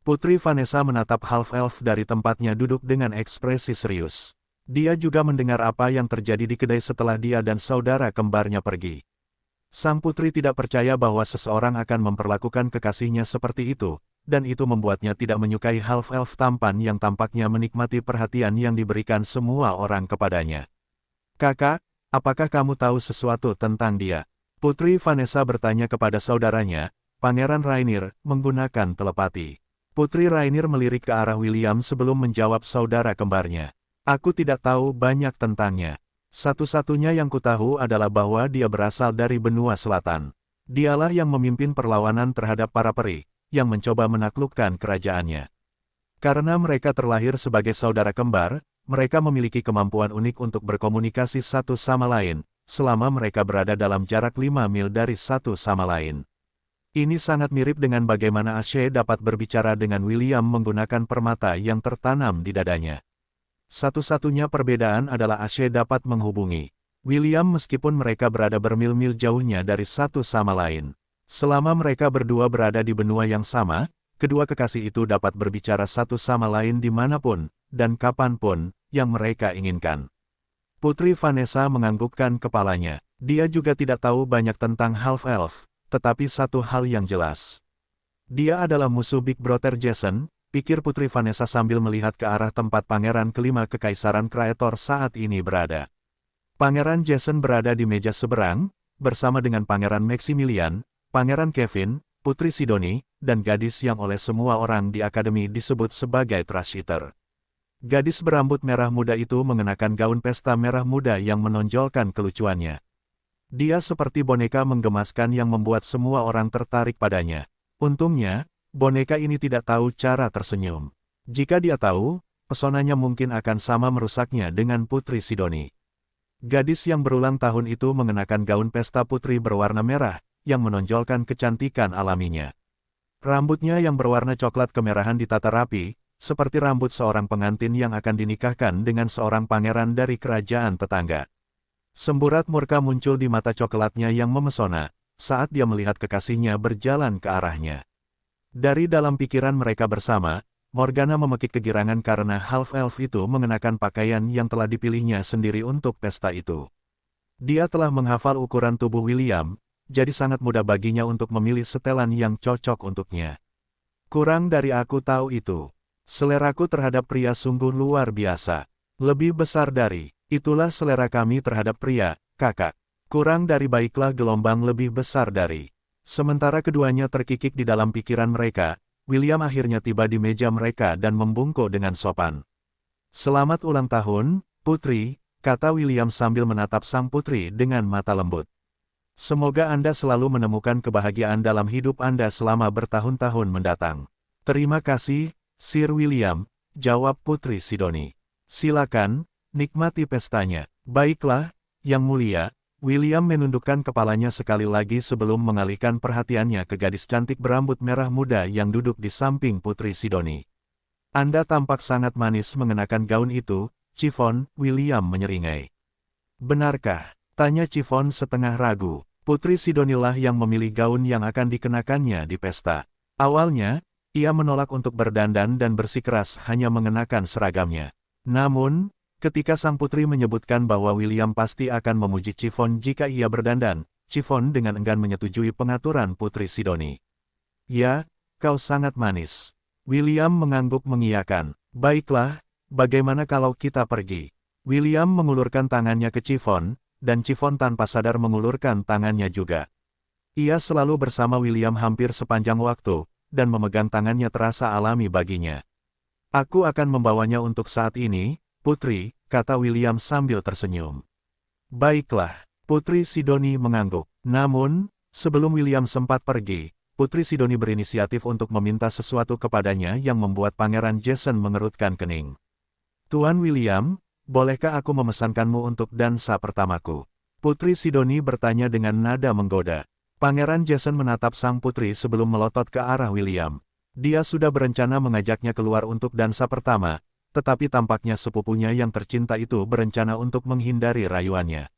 Speaker 1: Putri Vanessa menatap half-elf dari tempatnya duduk dengan ekspresi serius. Dia juga mendengar apa yang terjadi di kedai setelah dia dan saudara kembarnya pergi. Sang putri tidak percaya bahwa seseorang akan memperlakukan kekasihnya seperti itu, dan itu membuatnya tidak menyukai half-elf tampan yang tampaknya menikmati perhatian yang diberikan semua orang kepadanya. "Kakak, apakah kamu tahu sesuatu tentang dia?" Putri Vanessa bertanya kepada saudaranya, Pangeran Rainier, menggunakan telepati. Putri Rainier melirik ke arah William sebelum menjawab saudara kembarnya. "Aku tidak tahu banyak tentangnya. Satu-satunya yang kutahu adalah bahwa dia berasal dari benua selatan. Dialah yang memimpin perlawanan terhadap para peri, yang mencoba menaklukkan kerajaannya. Karena mereka terlahir sebagai saudara kembar, mereka memiliki kemampuan unik untuk berkomunikasi satu sama lain, selama mereka berada dalam jarak 5 mil dari satu sama lain. Ini sangat mirip dengan bagaimana Ashe dapat berbicara dengan William menggunakan permata yang tertanam di dadanya. Satu-satunya perbedaan adalah Ashe dapat menghubungi William meskipun mereka berada bermil-mil jauhnya dari satu sama lain. Selama mereka berdua berada di benua yang sama, kedua kekasih itu dapat berbicara satu sama lain dimanapun, dan kapanpun, yang mereka inginkan. Putri Vanessa menganggukkan kepalanya. Dia juga tidak tahu banyak tentang half-elf, tetapi satu hal yang jelas. Dia adalah musuh Big Brother Jason, pikir Putri Vanessa sambil melihat ke arah tempat Pangeran kelima Kekaisaran Kraetor saat ini berada. Pangeran Jason berada di meja seberang, bersama dengan Pangeran Maximilian, Pangeran Kevin, Putri Sidoni, dan gadis yang oleh semua orang di akademi disebut sebagai Trash Eater. Gadis berambut merah muda itu mengenakan gaun pesta merah muda yang menonjolkan kelucuannya. Dia seperti boneka menggemaskan yang membuat semua orang tertarik padanya. Untungnya, boneka ini tidak tahu cara tersenyum. Jika dia tahu, pesonanya mungkin akan sama merusaknya dengan Putri Sidoni. Gadis yang berulang tahun itu mengenakan gaun pesta putri berwarna merah, yang menonjolkan kecantikan alaminya. Rambutnya yang berwarna coklat kemerahan ditata rapi, seperti rambut seorang pengantin yang akan dinikahkan dengan seorang pangeran dari kerajaan tetangga. Semburat murka muncul di mata coklatnya yang memesona, saat dia melihat kekasihnya berjalan ke arahnya. Dari dalam pikiran mereka bersama, Morgana memekik kegirangan karena half-elf itu mengenakan pakaian yang telah dipilihnya sendiri untuk pesta itu. Dia telah menghafal ukuran tubuh William, jadi sangat mudah baginya untuk memilih setelan yang cocok untuknya. "Kurang dari aku tahu itu. Seleraku terhadap pria sungguh luar biasa. Lebih besar dari, itulah selera kami terhadap pria, kakak. Kurang dari baiklah gelombang lebih besar dari." Sementara keduanya terkikik di dalam pikiran mereka, William akhirnya tiba di meja mereka dan membungkuk dengan sopan. "Selamat ulang tahun, Putri," kata William sambil menatap sang putri dengan mata lembut. "Semoga Anda selalu menemukan kebahagiaan dalam hidup Anda selama bertahun-tahun mendatang." "Terima kasih, Sir William," jawab Putri Sidoni. "Silakan, nikmati pestanya." "Baiklah, Yang Mulia." William menundukkan kepalanya sekali lagi sebelum mengalihkan perhatiannya ke gadis cantik berambut merah muda yang duduk di samping Putri Sidoni. "Anda tampak sangat manis mengenakan gaun itu, Chiffon," William menyeringai. "Benarkah?" tanya Chiffon setengah ragu. Putri Sidonilah yang memilih gaun yang akan dikenakannya di pesta. Awalnya, ia menolak untuk berdandan dan bersikeras hanya mengenakan seragamnya. Namun, ketika sang putri menyebutkan bahwa William pasti akan memuji Chiffon jika ia berdandan, Chiffon dengan enggan menyetujui pengaturan Putri Sidoni. "Ya, kau sangat manis." William mengangguk mengiyakan. "Baiklah, bagaimana kalau kita pergi?" William mengulurkan tangannya ke Chiffon, dan Chiffon tanpa sadar mengulurkan tangannya juga. Ia selalu bersama William hampir sepanjang waktu, dan memegang tangannya terasa alami baginya. "Aku akan membawanya untuk saat ini, Putri," kata William sambil tersenyum. "Baiklah." Putri Sidoni mengangguk. Namun, sebelum William sempat pergi, Putri Sidoni berinisiatif untuk meminta sesuatu kepadanya yang membuat Pangeran Jason mengerutkan kening. "Tuan William, bolehkah aku memesankanmu untuk dansa pertamaku?" Putri Sidoni bertanya dengan nada menggoda. Pangeran Jason menatap sang putri sebelum melotot ke arah William. Dia sudah berencana mengajaknya keluar untuk dansa pertama, tetapi tampaknya sepupunya yang tercinta itu berencana untuk menghindari rayuannya.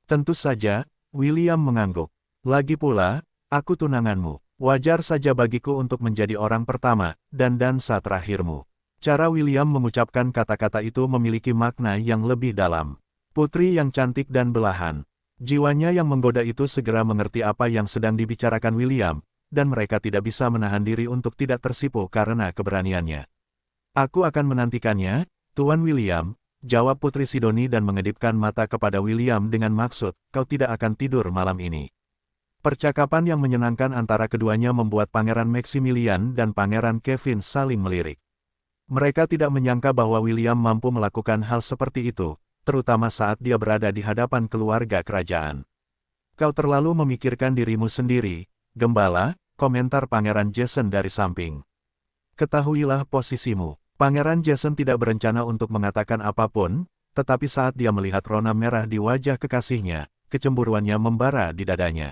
Speaker 1: Tentu saja, William mengangguk. "Lagi pula, aku tunanganmu. Wajar saja bagiku untuk menjadi orang pertama, dan dansa terakhirmu." Cara William mengucapkan kata-kata itu memiliki makna yang lebih dalam. Putri yang cantik dan belahan. Jiwanya yang menggoda itu segera mengerti apa yang sedang dibicarakan William, dan mereka tidak bisa menahan diri untuk tidak tersipu karena keberaniannya. "Aku akan menantikannya, Tuan William," jawab Putri Sidoni dan mengedipkan mata kepada William dengan maksud, "Kau tidak akan tidur malam ini." Percakapan yang menyenangkan antara keduanya membuat Pangeran Maximilian dan Pangeran Kevin saling melirik. Mereka tidak menyangka bahwa William mampu melakukan hal seperti itu, terutama saat dia berada di hadapan keluarga kerajaan. "Kau terlalu memikirkan dirimu sendiri, Gembala," komentar Pangeran Jason dari samping. "Ketahuilah posisimu." Pangeran Jason tidak berencana untuk mengatakan apapun, tetapi saat dia melihat rona merah di wajah kekasihnya, kecemburuannya membara di dadanya.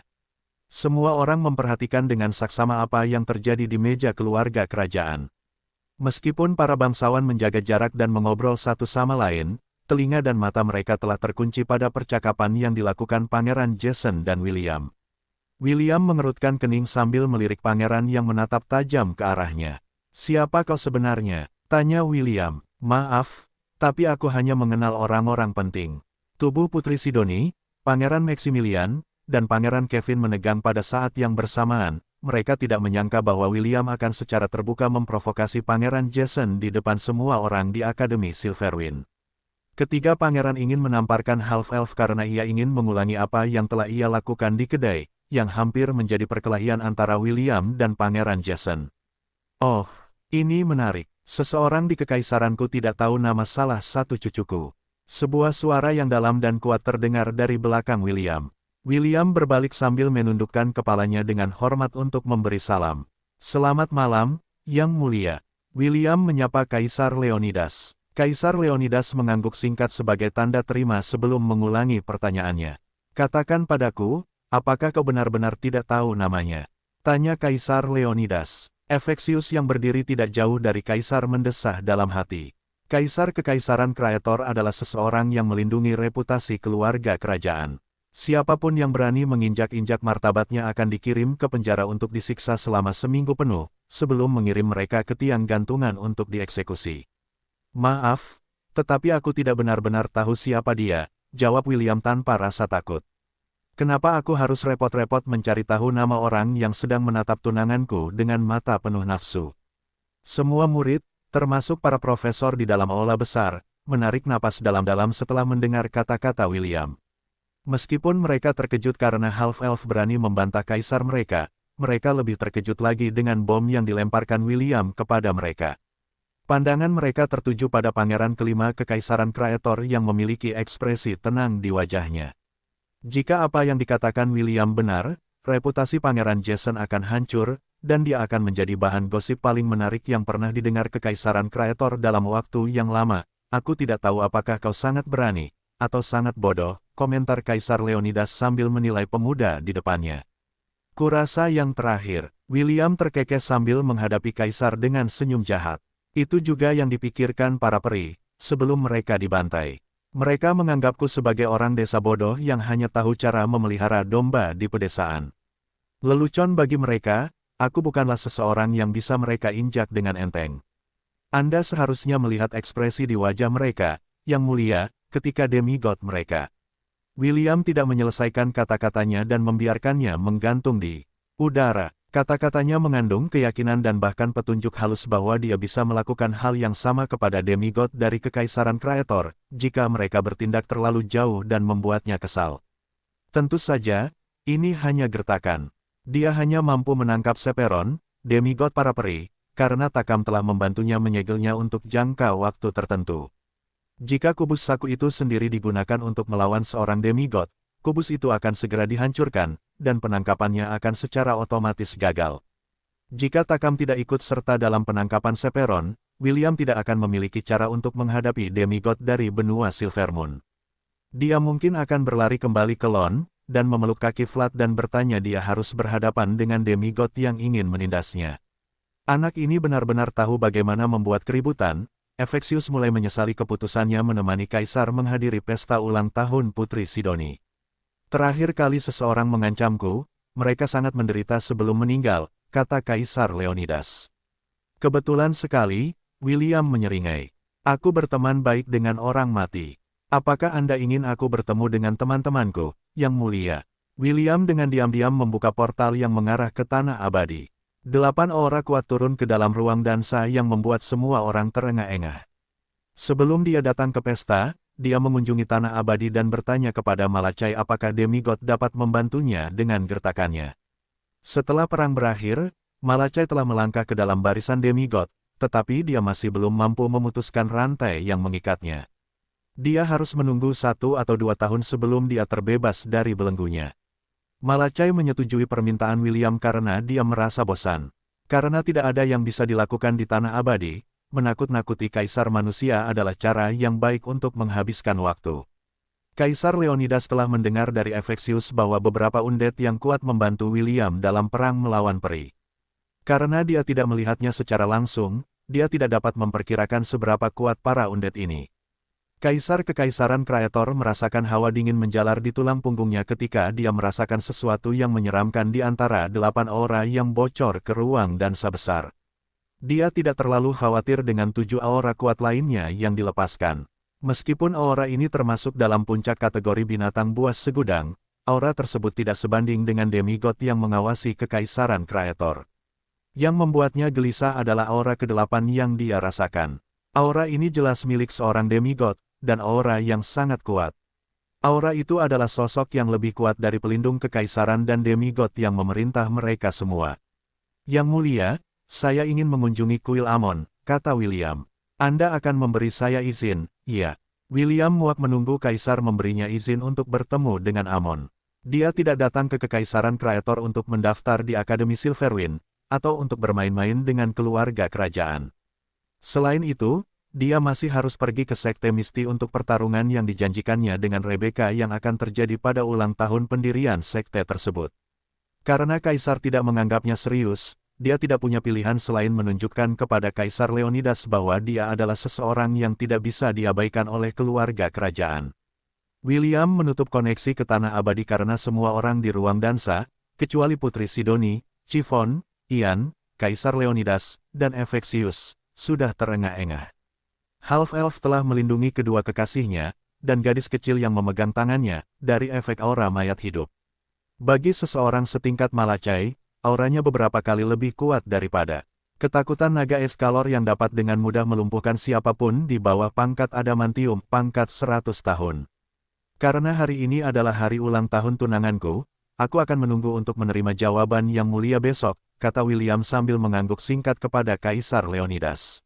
Speaker 1: Semua orang memperhatikan dengan saksama apa yang terjadi di meja keluarga kerajaan. Meskipun para bangsawan menjaga jarak dan mengobrol satu sama lain, telinga dan mata mereka telah terkunci pada percakapan yang dilakukan Pangeran Jason dan William. William mengerutkan kening sambil melirik pangeran yang menatap tajam ke arahnya. "Siapa kau sebenarnya?" tanya William. "Maaf, tapi aku hanya mengenal orang-orang penting." Tubuh Putri Sidoni, Pangeran Maximilian, dan Pangeran Kevin menegang pada saat yang bersamaan. Mereka tidak menyangka bahwa William akan secara terbuka memprovokasi Pangeran Jason di depan semua orang di Akademi Silverwind. Ketiga pangeran ingin menamparkan half-elf karena ia ingin mengulangi apa yang telah ia lakukan di kedai, yang hampir menjadi perkelahian antara William dan Pangeran Jason. "Oh, ini menarik. Seseorang di kekaisaranku tidak tahu nama salah satu cucuku." Sebuah suara yang dalam dan kuat terdengar dari belakang William. William berbalik sambil menundukkan kepalanya dengan hormat untuk memberi salam. "Selamat malam, Yang Mulia." William menyapa Kaisar Leonidas. Kaisar Leonidas mengangguk singkat sebagai tanda terima sebelum mengulangi pertanyaannya. "Katakan padaku, apakah kau benar-benar tidak tahu namanya?" tanya Kaisar Leonidas. Efeksius yang berdiri tidak jauh dari Kaisar mendesah dalam hati. Kaisar Kekaisaran Kreator adalah seseorang yang melindungi reputasi keluarga kerajaan. Siapapun yang berani menginjak-injak martabatnya akan dikirim ke penjara untuk disiksa selama seminggu penuh, sebelum mengirim mereka ke tiang gantungan untuk dieksekusi. "Maaf, tetapi aku tidak benar-benar tahu siapa dia," jawab William tanpa rasa takut. "Kenapa aku harus repot-repot mencari tahu nama orang yang sedang menatap tunanganku dengan mata penuh nafsu?" Semua murid, termasuk para profesor di dalam aula besar, menarik napas dalam-dalam setelah mendengar kata-kata William. Meskipun mereka terkejut karena half-elf berani membantah kaisar mereka lebih terkejut lagi dengan bom yang dilemparkan William kepada mereka. Pandangan mereka tertuju pada pangeran kelima Kekaisaran Kraetor yang memiliki ekspresi tenang di wajahnya. Jika apa yang dikatakan William benar, reputasi Pangeran Jason akan hancur, dan dia akan menjadi bahan gosip paling menarik yang pernah didengar Kekaisaran Kraetor dalam waktu yang lama. Aku tidak tahu apakah kau sangat berani, atau sangat bodoh, komentar Kaisar Leonidas sambil menilai pemuda di depannya. Kurasa yang terakhir, William terkekeh sambil menghadapi Kaisar dengan senyum jahat. Itu juga yang dipikirkan para peri, sebelum mereka dibantai. Mereka menganggapku sebagai orang desa bodoh yang hanya tahu cara memelihara domba di pedesaan. Lelucon bagi mereka, aku bukanlah seseorang yang bisa mereka injak dengan enteng. Anda seharusnya melihat ekspresi di wajah mereka, yang mulia, ketika demigod mereka. William tidak menyelesaikan kata-katanya dan membiarkannya menggantung di udara. Kata-katanya mengandung keyakinan dan bahkan petunjuk halus bahwa dia bisa melakukan hal yang sama kepada demigod dari Kekaisaran Kraetor, jika mereka bertindak terlalu jauh dan membuatnya kesal. Tentu saja, ini hanya gertakan. Dia hanya mampu menangkap Seperon, demigod para peri, karena Takam telah membantunya menyegelnya untuk jangka waktu tertentu. Jika kubus saku itu sendiri digunakan untuk melawan seorang demigod, kubus itu akan segera dihancurkan, dan penangkapannya akan secara otomatis gagal. Jika Takam tidak ikut serta dalam penangkapan Seperon, William tidak akan memiliki cara untuk menghadapi demigod dari benua Silvermoon. Dia mungkin akan berlari kembali ke Lon, dan memeluk kaki Flat dan bertanya dia harus berhadapan dengan demigod yang ingin menindasnya. Anak ini benar-benar tahu bagaimana membuat keributan. Efeksius mulai menyesali keputusannya menemani Kaisar menghadiri pesta ulang tahun Putri Sidoni. Terakhir kali seseorang mengancamku, mereka sangat menderita sebelum meninggal, kata Kaisar Leonidas. Kebetulan sekali, William menyeringai. Aku berteman baik dengan orang mati. Apakah Anda ingin aku bertemu dengan teman-temanku, yang mulia? William dengan diam-diam membuka portal yang mengarah ke Tanah Abadi. 8 aura kuat turun ke dalam ruang dansa yang membuat semua orang terengah-engah. Sebelum dia datang ke pesta, dia mengunjungi Tanah Abadi dan bertanya kepada Malachai apakah demigod dapat membantunya dengan gertakannya. Setelah perang berakhir, Malachai telah melangkah ke dalam barisan demigod, tetapi dia masih belum mampu memutuskan rantai yang mengikatnya. Dia harus menunggu 1 atau 2 tahun sebelum dia terbebas dari belenggunya. Malachai menyetujui permintaan William karena dia merasa bosan. Karena tidak ada yang bisa dilakukan di Tanah Abadi, menakut-nakuti Kaisar Manusia adalah cara yang baik untuk menghabiskan waktu. Kaisar Leonidas telah mendengar dari Efeksius bahwa beberapa undet yang kuat membantu William dalam perang melawan peri. Karena dia tidak melihatnya secara langsung, dia tidak dapat memperkirakan seberapa kuat para undet ini. Kaisar Kekaisaran Kraetor merasakan hawa dingin menjalar di tulang punggungnya ketika dia merasakan sesuatu yang menyeramkan di antara 8 aura yang bocor ke ruang dansa besar. Dia tidak terlalu khawatir dengan 7 aura kuat lainnya yang dilepaskan. Meskipun aura ini termasuk dalam puncak kategori binatang buas segudang, aura tersebut tidak sebanding dengan demigod yang mengawasi Kekaisaran Kraetor. Yang membuatnya gelisah adalah aura ke-8 yang dia rasakan. Aura ini jelas milik seorang demigod, dan aura yang sangat kuat. Aura itu adalah sosok yang lebih kuat dari pelindung kekaisaran dan demigod yang memerintah mereka semua. Yang mulia, saya ingin mengunjungi kuil Amon, kata William. Anda akan memberi saya izin, iya. William muak menunggu kaisar memberinya izin untuk bertemu dengan Amon. Dia tidak datang ke Kekaisaran Kraetor untuk mendaftar di Akademi Silverwind, atau untuk bermain-main dengan keluarga kerajaan. Selain itu, dia masih harus pergi ke Sekte Misti untuk pertarungan yang dijanjikannya dengan Rebecca yang akan terjadi pada ulang tahun pendirian sekte tersebut. Karena Kaisar tidak menganggapnya serius, dia tidak punya pilihan selain menunjukkan kepada Kaisar Leonidas bahwa dia adalah seseorang yang tidak bisa diabaikan oleh keluarga kerajaan. William menutup koneksi ke Tanah Abadi karena semua orang di ruang dansa, kecuali Putri Sidoni, Chiffon, Ian, Kaisar Leonidas, dan Efeksius, sudah terengah-engah. Half-elf telah melindungi kedua kekasihnya, dan gadis kecil yang memegang tangannya, dari efek aura mayat hidup. Bagi seseorang setingkat Malachai, auranya beberapa kali lebih kuat daripada ketakutan naga eskalor yang dapat dengan mudah melumpuhkan siapapun di bawah pangkat adamantium pangkat 100 tahun. Karena hari ini adalah hari ulang tahun tunanganku, aku akan menunggu untuk menerima jawaban yang mulia besok, kata William sambil mengangguk singkat kepada Kaisar Leonidas.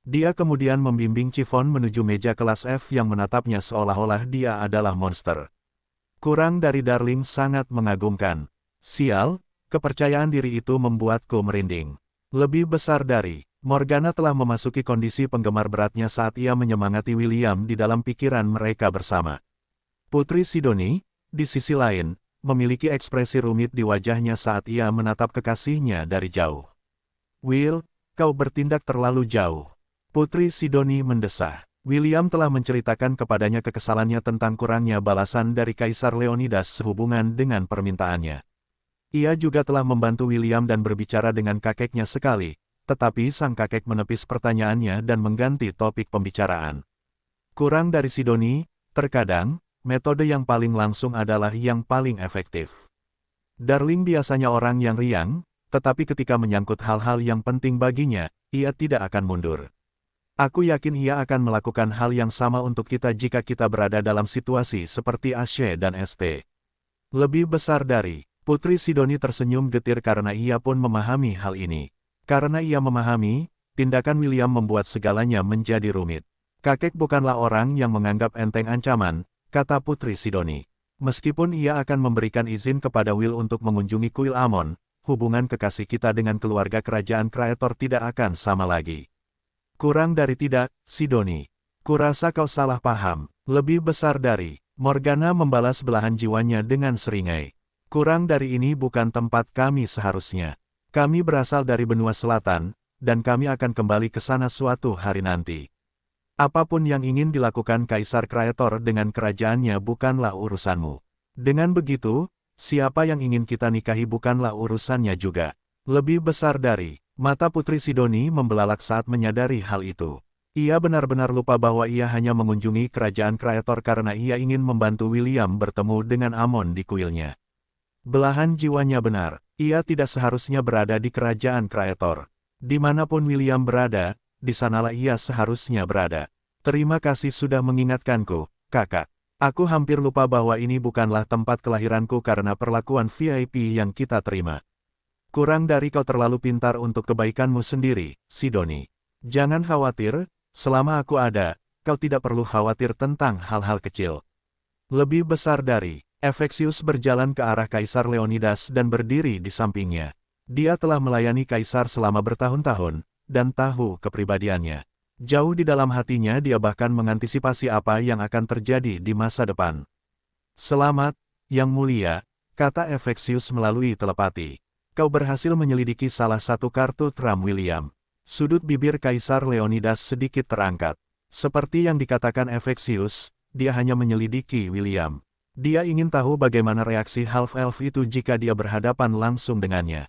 Speaker 1: Dia kemudian membimbing Chiffon menuju meja kelas F yang menatapnya seolah-olah dia adalah monster. Kurang dari Darling sangat mengagumkan. Sial, kepercayaan diri itu membuatku merinding. Lebih besar dari, Morgana telah memasuki kondisi penggemar beratnya saat ia menyemangati William di dalam pikiran mereka bersama. Putri Sidoni, di sisi lain, memiliki ekspresi rumit di wajahnya saat ia menatap kekasihnya dari jauh. Will, kau bertindak terlalu jauh. Putri Sidoni mendesah. William telah menceritakan kepadanya kekesalannya tentang kurangnya balasan dari Kaisar Leonidas sehubungan dengan permintaannya. Ia juga telah membantu William dan berbicara dengan kakeknya sekali, tetapi sang kakek menepis pertanyaannya dan mengganti topik pembicaraan. Kurang dari Sidoni, terkadang, metode yang paling langsung adalah yang paling efektif. Darling biasanya orang yang riang, tetapi ketika menyangkut hal-hal yang penting baginya, ia tidak akan mundur. Aku yakin ia akan melakukan hal yang sama untuk kita jika kita berada dalam situasi seperti Ashe dan ST. Lebih besar dari, Putri Sidoni tersenyum getir karena ia pun memahami hal ini. Karena ia memahami, tindakan William membuat segalanya menjadi rumit. Kakek bukanlah orang yang menganggap enteng ancaman, kata Putri Sidoni. Meskipun ia akan memberikan izin kepada Will untuk mengunjungi kuil Amon, hubungan kekasih kita dengan keluarga kerajaan Kraetor tidak akan sama lagi. Kurang dari tidak, Sidoni. Kurasa kau salah paham. Lebih besar dari, Morgana membalas belahan jiwanya dengan seringai. Kurang dari ini bukan tempat kami seharusnya. Kami berasal dari benua selatan, dan kami akan kembali ke sana suatu hari nanti. Apapun yang ingin dilakukan Kaisar Kraetor dengan kerajaannya bukanlah urusanmu. Dengan begitu, siapa yang ingin kita nikahi bukanlah urusannya juga. Lebih besar dari, mata Putri Sidoni membelalak saat menyadari hal itu. Ia benar-benar lupa bahwa ia hanya mengunjungi kerajaan Kraetor karena ia ingin membantu William bertemu dengan Amon di kuilnya. Belahan jiwanya benar, ia tidak seharusnya berada di kerajaan Kraetor. Dimanapun William berada, di sanalah ia seharusnya berada. Terima kasih sudah mengingatkanku, kakak. Aku hampir lupa bahwa ini bukanlah tempat kelahiranku karena perlakuan VIP yang kita terima. Kurang dari kau terlalu pintar untuk kebaikanmu sendiri, Sidoni. Jangan khawatir, selama aku ada, kau tidak perlu khawatir tentang hal-hal kecil. Lebih besar dari, Efeksius berjalan ke arah Kaisar Leonidas dan berdiri di sampingnya. Dia telah melayani Kaisar selama bertahun-tahun, dan tahu kepribadiannya. Jauh di dalam hatinya dia bahkan mengantisipasi apa yang akan terjadi di masa depan. Selamat, Yang Mulia, kata Efeksius melalui telepati. Kau berhasil menyelidiki salah satu kartu Tram William. Sudut bibir Kaisar Leonidas sedikit terangkat. Seperti yang dikatakan Efeksius, dia hanya menyelidiki William. Dia ingin tahu bagaimana reaksi Half-Elf itu jika dia berhadapan langsung dengannya.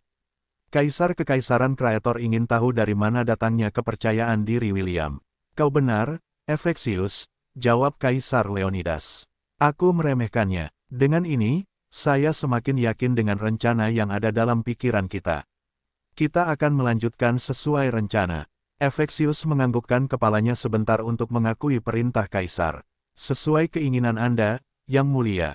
Speaker 1: Kaisar Kekaisaran Kraetor ingin tahu dari mana datangnya kepercayaan diri William. Kau benar, Efeksius, jawab Kaisar Leonidas. Aku meremehkannya. Dengan ini, saya semakin yakin dengan rencana yang ada dalam pikiran kita. Kita akan melanjutkan sesuai rencana. Efeksius menganggukkan kepalanya sebentar untuk mengakui perintah Kaisar. Sesuai keinginan Anda, Yang Mulia.